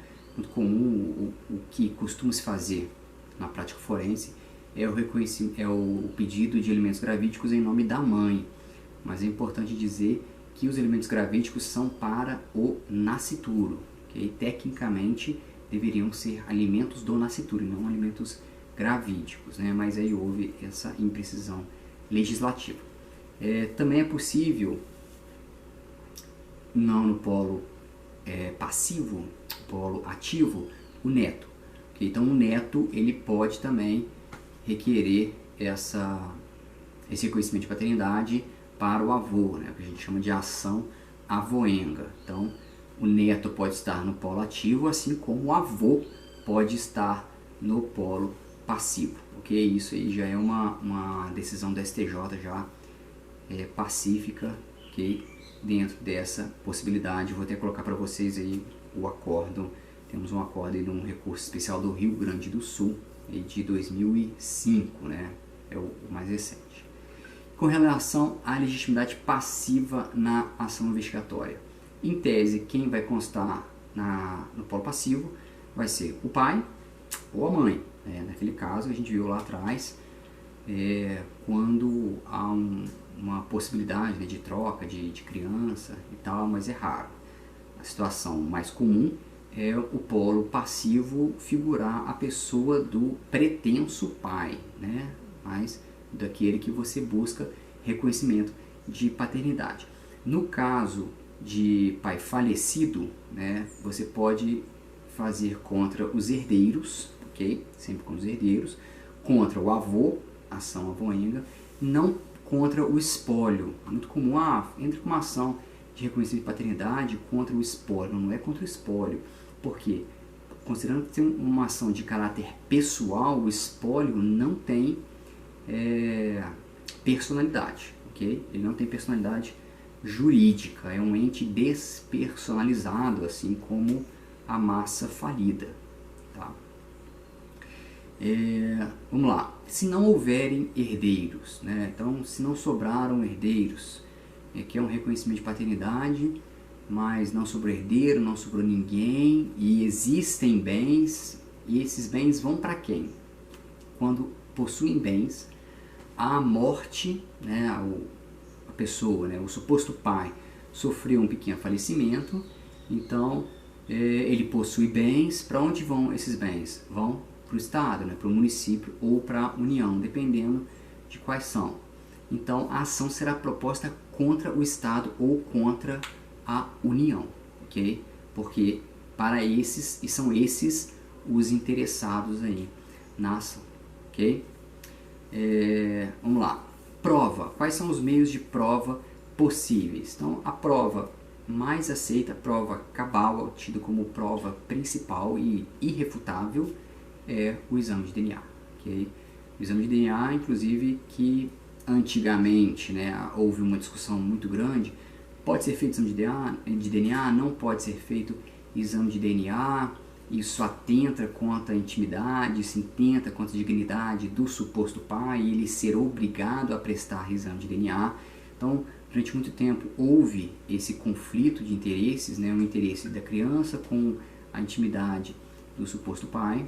comum o que costuma se fazer na prática forense é o pedido de alimentos gravídicos em nome da mãe, mas é importante dizer que os alimentos gravídicos são para o nascituro, okay? Tecnicamente deveriam ser alimentos do nascituro, não alimentos gravídicos, mas aí houve essa imprecisão legislativa. Também é possível, não no polo passivo, polo ativo, o neto. Okay? Então o neto ele pode também requerer esse reconhecimento de paternidade para o avô, né? O que a gente chama de ação avoenga. Então o neto pode estar no polo ativo, assim como o avô pode estar no polo passivo. Ok? Isso aí já é uma decisão da STJ já pacífica, ok? Dentro dessa possibilidade. Vou até colocar para vocês aí o acordo. Temos um acordo aí de um recurso especial do Rio Grande do Sul de 2005, né? É o mais recente. Com relação à legitimidade passiva na ação investigatória, em tese, quem vai constar no polo passivo vai ser o pai ou a mãe. Naquele caso, a gente viu lá atrás, quando há uma possibilidade, né, de troca de criança e tal, mas é raro. A situação mais comum é o polo passivo figurar a pessoa do pretenso pai, né, mas daquele que você busca reconhecimento de paternidade. No caso de pai falecido, né, você pode fazer contra os herdeiros, ok? Sempre com os herdeiros, contra o avô, ação avoenga, não contra o espólio. É muito comum, entra com uma ação de reconhecimento de paternidade contra o espólio. Não é contra o espólio. Por quê? Considerando que tem uma ação de caráter pessoal, o espólio não tem personalidade, ok? Ele não tem personalidade jurídica, é um ente despersonalizado, assim como a massa falida. Tá? Vamos lá. Se não houverem herdeiros, né? Então, se não sobraram herdeiros, que é um reconhecimento de paternidade, mas não sobrou herdeiro, não sobrou ninguém, e existem bens, e esses bens vão para quem? Quando possuem bens, a morte, né, a pessoa, né, o suposto pai, sofreu um pequeno falecimento, então ele possui bens. Para onde vão esses bens? Vão para o Estado, né, para o município ou para a União, dependendo de quais são. Então a ação será proposta contra o Estado ou contra a União, ok? Porque para esses, e são esses os interessados aí na ação, ok? Vamos lá. Prova. Quais são os meios de prova possíveis? Então, a prova mais aceita, a prova cabal, tida como prova principal e irrefutável, é o exame de DNA. Okay? O exame de DNA, inclusive, que antigamente, né, houve uma discussão muito grande, pode ser feito exame de DNA, não pode ser feito exame de DNA, isso atenta contra a intimidade, isso atenta contra a dignidade do suposto pai, e ele ser obrigado a prestar exame de DNA. Então, durante muito tempo houve esse conflito de interesses, né, o interesse da criança com a intimidade do suposto pai,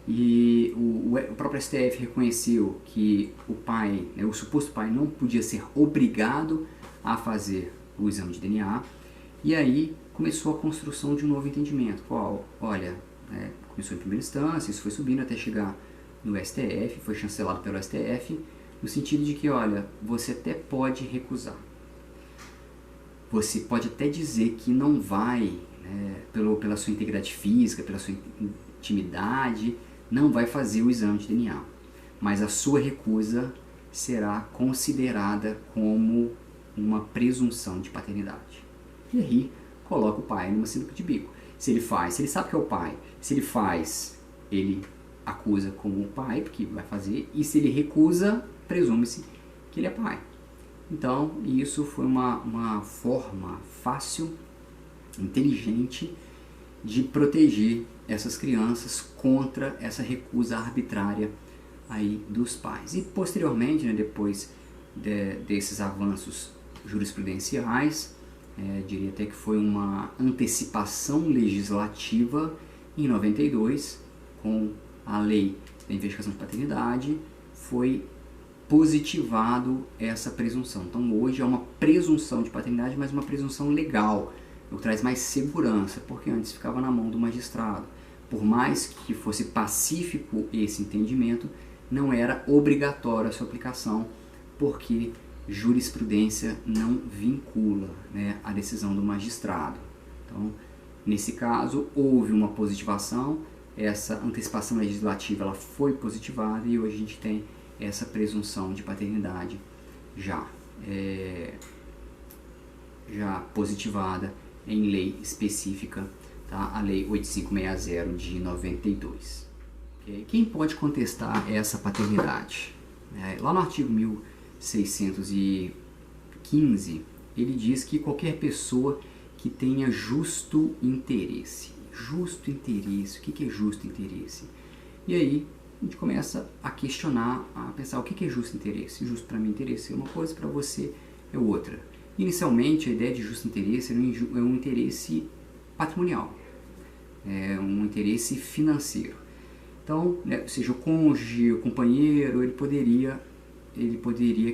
e o próprio STF reconheceu que o pai, né, o suposto pai, não podia ser obrigado a fazer o exame de DNA, e aí começou a construção de um novo entendimento. Qual? Olha, começou em primeira instância, isso foi subindo até chegar no STF, foi chancelado pelo STF, no sentido de que, olha, você até pode recusar. Você pode até dizer que não vai, pela sua integridade física, pela sua intimidade, não vai fazer o exame de DNA. Mas a sua recusa será considerada como uma presunção de paternidade. E aí, coloca o pai numa sinuca de bico. Se ele sabe que é o pai, se ele faz, ele acusa como o pai, porque vai fazer, e se ele recusa, presume-se que ele é pai. Então, isso foi uma forma fácil, inteligente, de proteger essas crianças contra essa recusa arbitrária aí dos pais. E posteriormente, né, depois desses avanços jurisprudenciais, diria até que foi uma antecipação legislativa em 92, com a lei da investigação de paternidade, foi positivado essa presunção. Então hoje é uma presunção de paternidade, mas uma presunção legal, o que traz mais segurança, porque antes ficava na mão do magistrado. Por mais que fosse pacífico esse entendimento, não era obrigatória a sua aplicação porque jurisprudência não vincula, né, a decisão do magistrado. Então, nesse caso, houve uma positivação, essa antecipação legislativa ela foi positivada e hoje a gente tem essa presunção de paternidade já positivada em lei específica, tá? A Lei 8560 de 92. Okay? Quem pode contestar essa paternidade? Lá no artigo 1615, ele diz que qualquer pessoa que tenha justo interesse. Justo interesse, o que é justo interesse? E aí a gente começa a questionar, a pensar o que é justo interesse. Justo para mim interesse é uma coisa, para você é outra. Inicialmente a ideia de justo interesse é um interesse patrimonial, é um interesse financeiro. Então, né, seja o cônjuge, o companheiro, ele poderia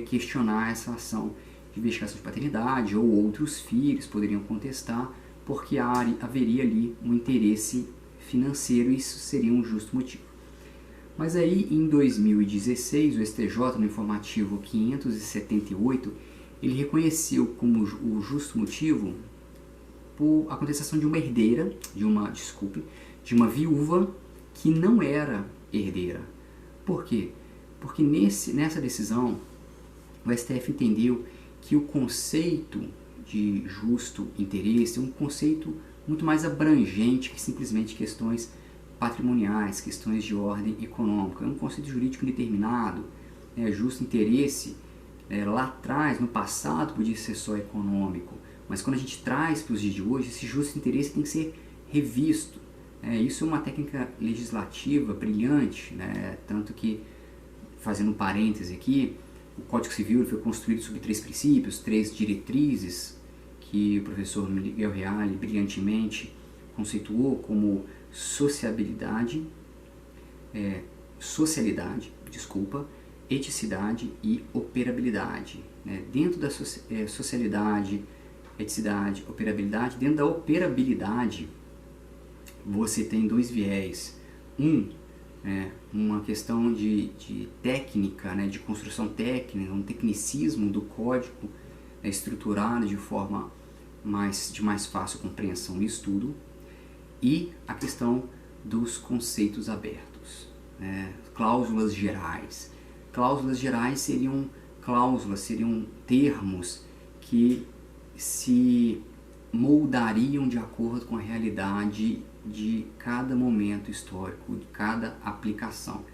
questionar essa ação de investigação de paternidade, ou outros filhos poderiam contestar, porque haveria ali um interesse financeiro e isso seria um justo motivo. Mas aí, em 2016, o STJ, no informativo 578, ele reconheceu como o justo motivo por a contestação de uma herdeira, de uma viúva que não era herdeira. Por quê? Porque nessa decisão, o STF entendeu que o conceito de justo interesse é um conceito muito mais abrangente que simplesmente questões patrimoniais, questões de ordem econômica. É um conceito jurídico determinado. Justo interesse, lá atrás, no passado, podia ser só econômico, mas quando a gente traz para os dias de hoje, esse justo interesse tem que ser revisto. Isso é uma técnica legislativa brilhante, né? Tanto que, fazendo um parêntese aqui, o Código Civil foi construído sobre 3 princípios, 3 diretrizes, que o professor Miguel Reale brilhantemente conceituou como socialidade, eticidade e operabilidade. Dentro da socialidade, eticidade, operabilidade, dentro da operabilidade, você tem 2 viés. Uma questão de técnica, de construção técnica, um tecnicismo do código estruturado de forma de mais fácil compreensão e estudo, e a questão dos conceitos abertos, cláusulas gerais. Cláusulas gerais seriam termos que se moldariam de acordo com a realidade de cada momento histórico, de cada aplicação,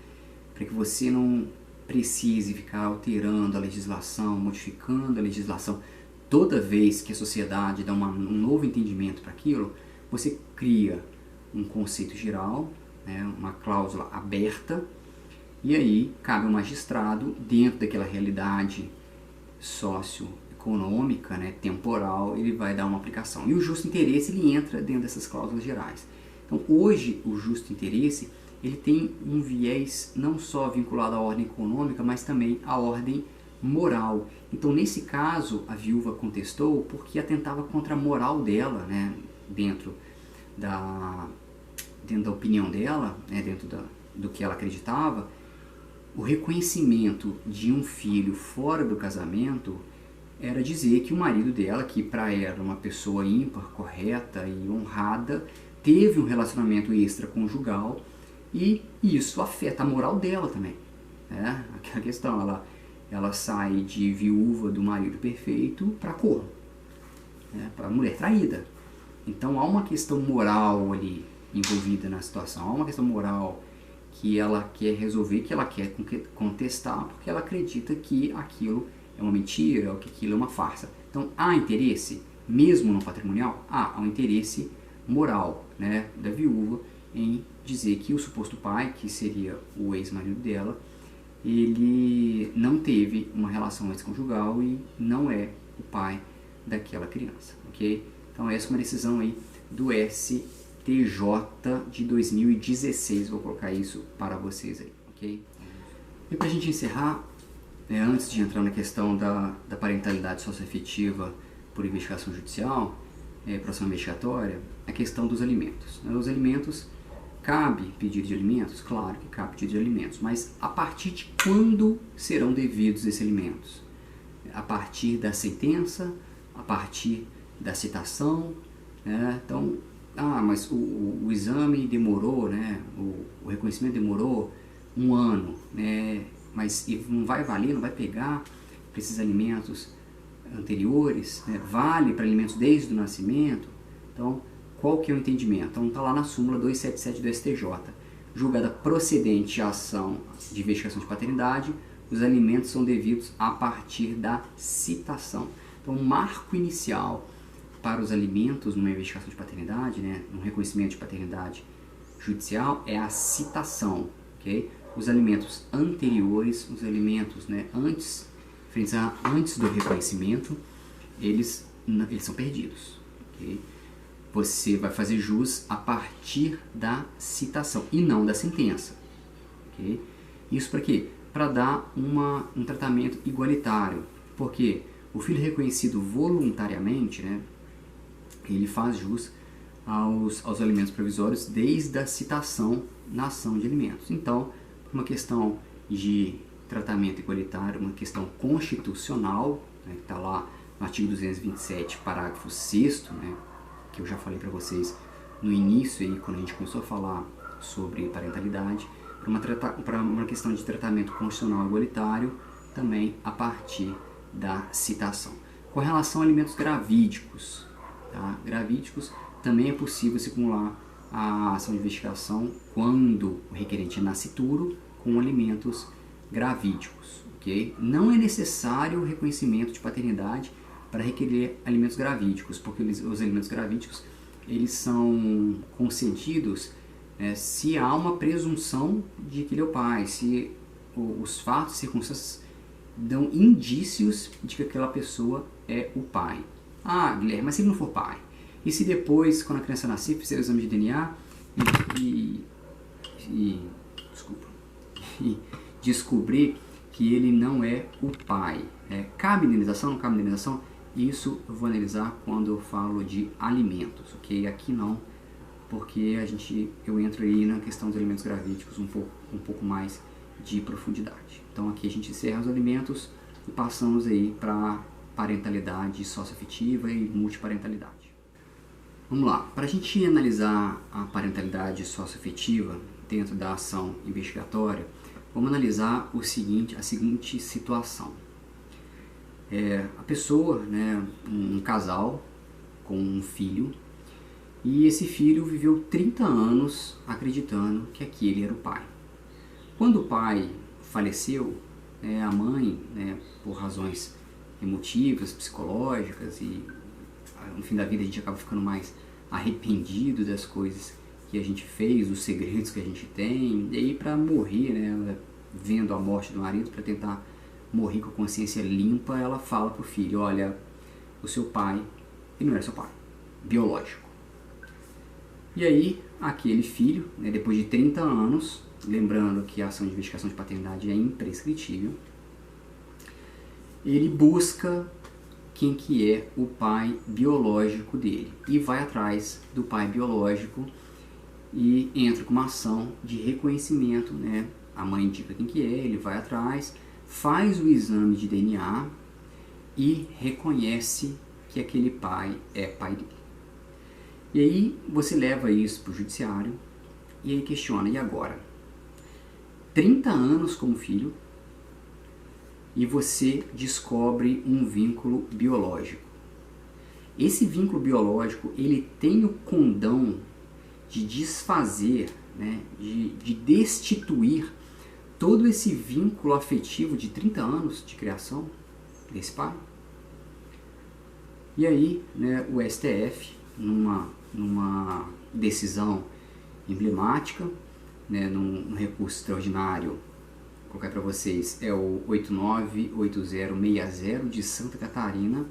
para que você não precise ficar alterando a legislação, modificando a legislação toda vez que a sociedade dá um novo entendimento para aquilo. Você cria um conceito geral, uma cláusula aberta, e aí cabe ao magistrado, dentro daquela realidade socioeconômica, temporal, ele vai dar uma aplicação. E o justo interesse, ele entra dentro dessas cláusulas gerais. Então, hoje, o justo interesse, ele tem um viés não só vinculado à ordem econômica, mas também à ordem moral. Então, nesse caso, a viúva contestou porque atentava contra a moral dela, dentro da opinião dela, dentro do que ela acreditava. O reconhecimento de um filho fora do casamento era dizer que o marido dela, que para ela era uma pessoa ímpar, correta e honrada, teve um relacionamento extraconjugal e isso afeta a moral dela também. Aquela questão, ela sai de viúva do marido perfeito para corno, para mulher traída. Então há uma questão moral ali envolvida na situação, há uma questão moral que ela quer resolver, que ela quer contestar, porque ela acredita que aquilo é uma mentira, ou que aquilo é uma farsa. Então há interesse, mesmo no patrimonial, há um interesse moral, da viúva em dizer que o suposto pai, que seria o ex-marido dela, ele não teve uma relação extraconjugal e não é o pai daquela criança, ok? Então essa é uma decisão aí do STJ de 2016, vou colocar isso para vocês aí, ok? E para a gente encerrar, antes de entrar na questão da parentalidade socioafetiva por investigação judicial, processo investigatória, a questão dos alimentos. Os alimentos, Cabe pedido de alimentos? Claro que cabe pedido de alimentos, mas a partir de quando serão devidos esses alimentos? A partir da sentença? A partir da citação? Né? Então, mas o exame demorou, né? O reconhecimento demorou 1 ano, né? Mas não vai valer, não vai pegar para esses alimentos anteriores, né? Vale para alimentos desde o nascimento. Então, qual que é o entendimento? Então está lá na súmula 277 do STJ. Julgada procedente a ação de investigação de paternidade, os alimentos são devidos a partir da citação. Então, o marco inicial para os alimentos numa investigação de paternidade, né, num reconhecimento de paternidade judicial, é a citação. Okay? Os alimentos anteriores, os alimentos, né, antes do reconhecimento, eles são perdidos. Okay? Você vai fazer jus a partir da citação e não da sentença. Okay? Isso para quê? Para dar um tratamento igualitário. Porque o filho reconhecido voluntariamente, né, ele faz jus aos alimentos provisórios desde a citação na ação de alimentos. Então, uma questão de tratamento igualitário, uma questão constitucional, né, que está lá no artigo 227, parágrafo 6º, né, que eu já falei para vocês no início, aí, quando a gente começou a falar sobre parentalidade, para uma questão de tratamento constitucional igualitário, também a partir da citação. Com relação a alimentos gravídicos, tá? Gravídicos também é possível se acumular a ação de investigação quando o requerente é nascituro com alimentos gravídicos. Okay? Não é necessário o reconhecimento de paternidade para requerer alimentos gravídicos, porque os alimentos gravídicos eles são concedidos se há uma presunção de que ele é o pai, se os fatos e circunstâncias dão indícios de que aquela pessoa é o pai. Guilherme, mas se ele não for pai? E se depois, quando a criança nascer, fizer o exame de DNA e descobrir que ele não é o pai? Cabe indenização, não cabe indenização? Isso eu vou analisar quando eu falo de alimentos, ok? Aqui não, porque eu entro aí na questão dos alimentos gravídicos um pouco mais de profundidade. Então aqui a gente encerra os alimentos e passamos aí para parentalidade socioafetiva e multiparentalidade. Vamos lá, para a gente analisar a parentalidade socioafetiva dentro da ação investigatória, vamos analisar a seguinte situação. A pessoa, né, um casal com um filho, e esse filho viveu 30 anos acreditando que aquele era o pai. Quando o pai faleceu, a mãe, por razões emotivas, psicológicas, e no fim da vida a gente acaba ficando mais arrependido das coisas que a gente fez, dos segredos que a gente tem, e aí para morrer, né, vendo a morte do marido, para tentar morrer com a consciência limpa, ela fala pro filho: olha, o seu pai, ele não era seu pai, biológico. E aí, aquele filho, né, depois de 30 anos, lembrando que a ação de investigação de paternidade é imprescritível, ele busca quem que é o pai biológico dele e vai atrás do pai biológico e entra com uma ação de reconhecimento, né? A mãe indica quem que é, ele vai atrás, faz o exame de DNA e reconhece que aquele pai é pai dele. E aí você leva isso para o judiciário e aí questiona: e agora? 30 anos como filho e você descobre um vínculo biológico. Esse vínculo biológico, ele tem o condão de desfazer, né, de destituir todo esse vínculo afetivo de 30 anos de criação desse pai. E aí, né, o STF, numa decisão emblemática, né, num recurso extraordinário, vou colocar para vocês, é o 898060 de Santa Catarina,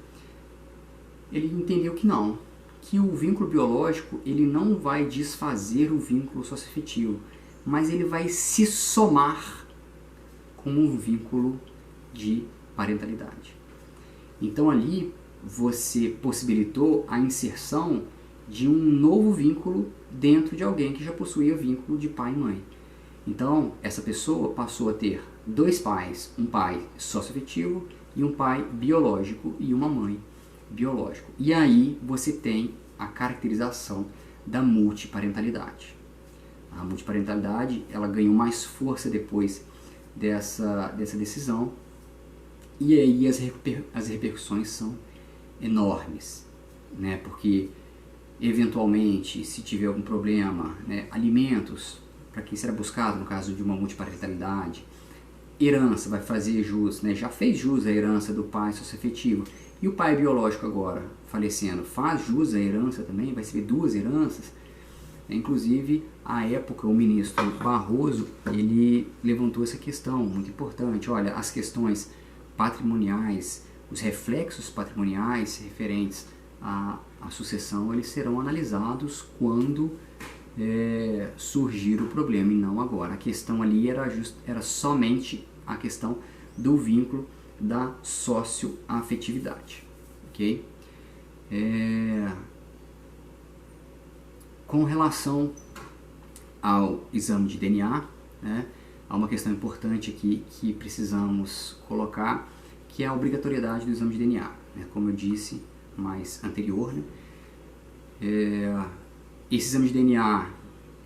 ele entendeu que não, que o vínculo biológico ele não vai desfazer o vínculo socioafetivo, mas ele vai se somar como um vínculo de parentalidade. Então ali você possibilitou a inserção de um novo vínculo dentro de alguém que já possuía vínculo de pai e mãe. Então, essa pessoa passou a ter dois pais, um pai socioafetivo e um pai biológico e uma mãe biológico. E aí você tem a caracterização da multiparentalidade. A multiparentalidade, ela ganhou mais força depois dessa decisão, e aí as repercussões são enormes, né? Porque eventualmente, se tiver algum problema, né, alimentos, para quem será buscado no caso de uma multiparentalidade, herança vai fazer jus, né, já fez jus à herança do pai socioafetivo, e o pai biológico agora falecendo faz jus à herança também, vai receber duas heranças. Inclusive, à época, o ministro Barroso, ele levantou essa questão muito importante. Olha, as questões patrimoniais, os reflexos patrimoniais referentes à sucessão, eles serão analisados quando surgir o problema e não agora. A questão ali era somente a questão do vínculo da socioafetividade, ok? Com relação ao exame de DNA, né, há uma questão importante aqui que precisamos colocar, que é a obrigatoriedade do exame de DNA. Né? Como eu disse mais anterior, né, esse exame de DNA,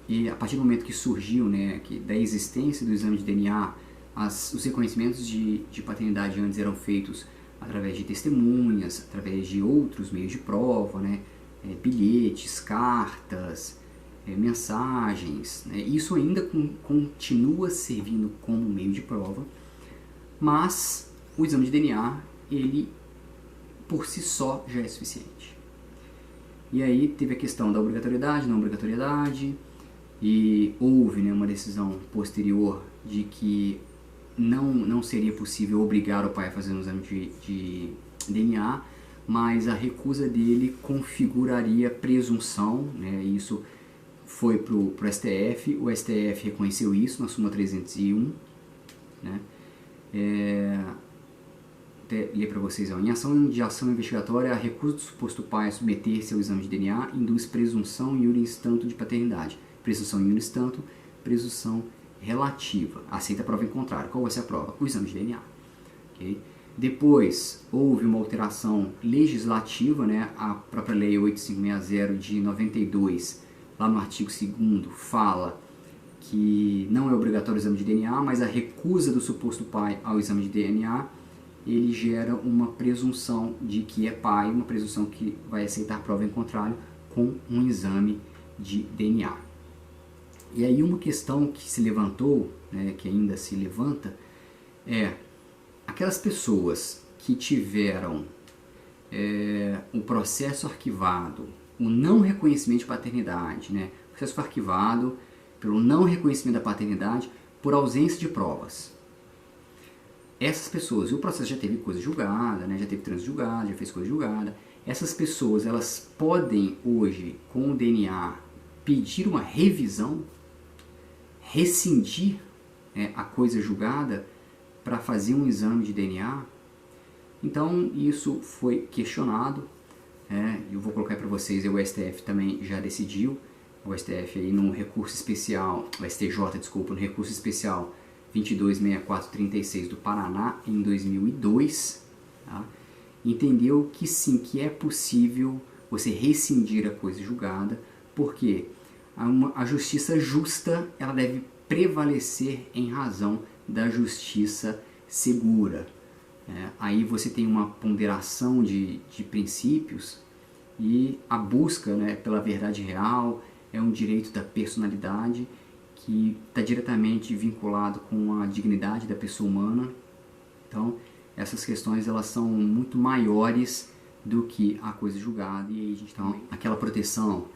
e a partir do momento que surgiu, né, da existência do exame de DNA, os reconhecimentos de paternidade antes eram feitos através de testemunhas, através de outros meios de prova, né, bilhetes, cartas, mensagens, né? Isso ainda continua servindo como meio de prova, mas o exame de DNA, ele por si só já é suficiente. E aí teve a questão da obrigatoriedade, não obrigatoriedade, e houve, né, uma decisão posterior de que não seria possível obrigar o pai a fazer um exame de DNA, mas a recusa dele configuraria presunção, né? Isso foi para o STF, o STF reconheceu isso na súmula 301, né? Até ler para vocês, ó. Em ação de ação investigatória, a recusa do suposto pai a submeter-se ao exame de DNA induz presunção iuris tanto de paternidade. Presunção iuris tanto, presunção relativa. Aceita a prova em contrário. Qual vai ser a prova? O exame de DNA. Okay? Depois, houve uma alteração legislativa, né? A própria Lei 8560 de 92, lá no artigo 2º, fala que não é obrigatório o exame de DNA, mas a recusa do suposto pai ao exame de DNA, ele gera uma presunção de que é pai, uma presunção que vai aceitar prova em contrário com um exame de DNA. E aí uma questão que se levantou, né, que ainda se levanta, é aquelas pessoas que tiveram o processo arquivado, o não reconhecimento de paternidade, né? O processo foi arquivado pelo não reconhecimento da paternidade por ausência de provas. Essas pessoas, e o processo já teve coisa julgada, né? Já teve trânsito julgado, já fez coisa julgada. Essas pessoas, elas podem hoje, com o DNA, pedir uma revisão, rescindir a coisa julgada para fazer um exame de DNA. Então isso foi questionado, eu vou colocar para vocês, o STF também já decidiu, o STF aí no recurso especial, o STJ, desculpa, no recurso especial 226436 do Paraná em 2002, tá? Entendeu que sim, que é possível você rescindir a coisa julgada, porque a justiça justa, ela deve prevalecer em razão da justiça segura. Aí você tem uma ponderação de princípios, e a busca, né, pela verdade real é um direito da personalidade que está diretamente vinculado com a dignidade da pessoa humana. Então essas questões, elas são muito maiores do que a coisa julgada, e aí a gente tem aquela proteção,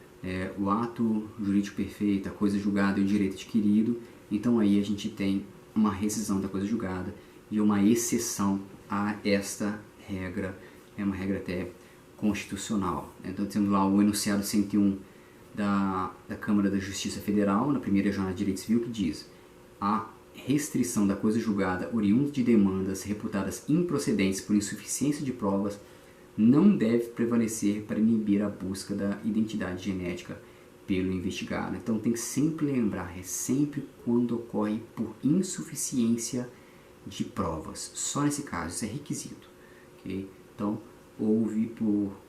o ato jurídico perfeito, a coisa julgada e o direito adquirido. Então aí a gente tem uma rescisão da coisa julgada e uma exceção a esta regra, é uma regra até constitucional. Então temos lá o enunciado 101 da Câmara da Justiça Federal, na primeira jornada de direito civil, que diz: a restrição da coisa julgada oriunda de demandas reputadas improcedentes por insuficiência de provas não deve prevalecer para inibir a busca da identidade genética pelo investigado. Então tem que sempre lembrar, é sempre quando ocorre por insuficiência de provas. Só nesse caso, isso é requisito. Okay? Então,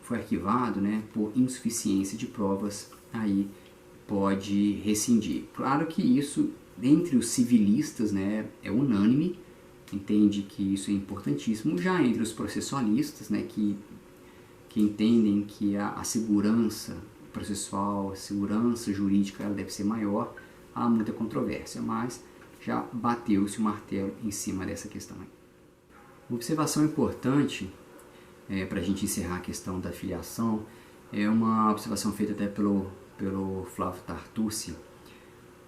foi arquivado, né, por insuficiência de provas, aí pode rescindir. Claro que isso, entre os civilistas, né, é unânime, entende que isso é importantíssimo. Já entre os processualistas, né, que entendem que a segurança processual, a segurança jurídica, ela deve ser maior, há muita controvérsia, mas já bateu-se o martelo em cima dessa questão aí. Uma observação importante, para a gente encerrar a questão da filiação, é uma observação feita até pelo Flávio Tartucci,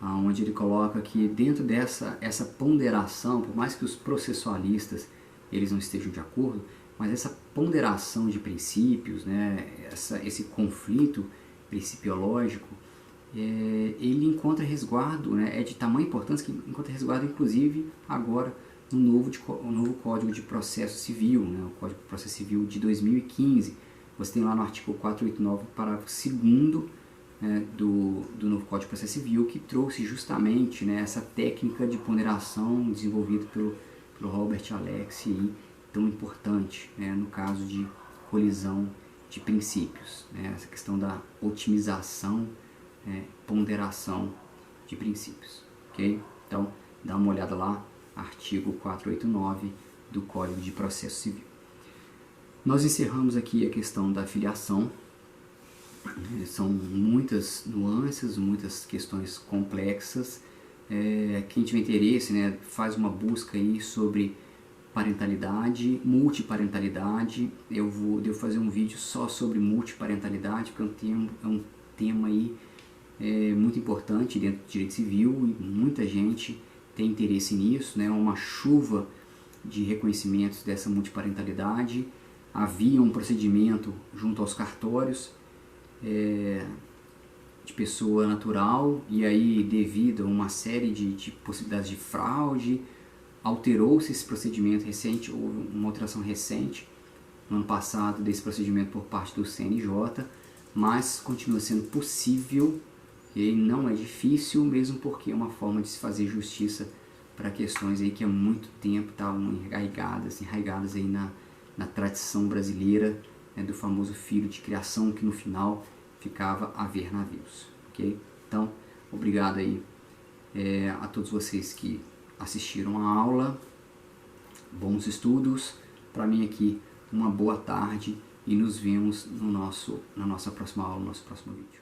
onde ele coloca que dentro essa ponderação, por mais que os processualistas eles não estejam de acordo, mas essa ponderação de princípios, né, esse conflito principiológico, ele encontra resguardo, né, é de tamanha importância que encontra resguardo inclusive agora no novo Código de Processo Civil, né, o Código de Processo Civil de 2015. Você tem lá no artigo 489, parágrafo 2º, né, do novo Código de Processo Civil, que trouxe justamente, né, essa técnica de ponderação desenvolvida pelo Robert Alexy, tão importante, né, no caso de colisão de princípios, né, essa questão da otimização, ponderação de princípios, ok? Então, dá uma olhada lá, artigo 489 do Código de Processo Civil. Nós encerramos aqui a questão da filiação. São muitas nuances, muitas questões complexas. Quem tiver interesse, né, faz uma busca aí sobre parentalidade, multiparentalidade. Eu devo fazer um vídeo só sobre multiparentalidade, porque é um tema aí muito importante dentro do direito civil e muita gente tem interesse nisso, né? Uma chuva de reconhecimentos dessa multiparentalidade. Havia um procedimento junto aos cartórios de pessoa natural, e aí devido a uma série de possibilidades de fraude, alterou-se esse procedimento recente, houve uma alteração recente no ano passado desse procedimento por parte do CNJ, mas continua sendo possível e não é difícil, mesmo porque é uma forma de se fazer justiça para questões aí que há muito tempo estavam enraigadas aí na tradição brasileira, né, do famoso filho de criação, que no final ficava a ver navios, ok? Então, obrigado aí a todos vocês que assistiram a aula, bons estudos, para mim aqui uma boa tarde e nos vemos na nossa próxima aula, no nosso próximo vídeo.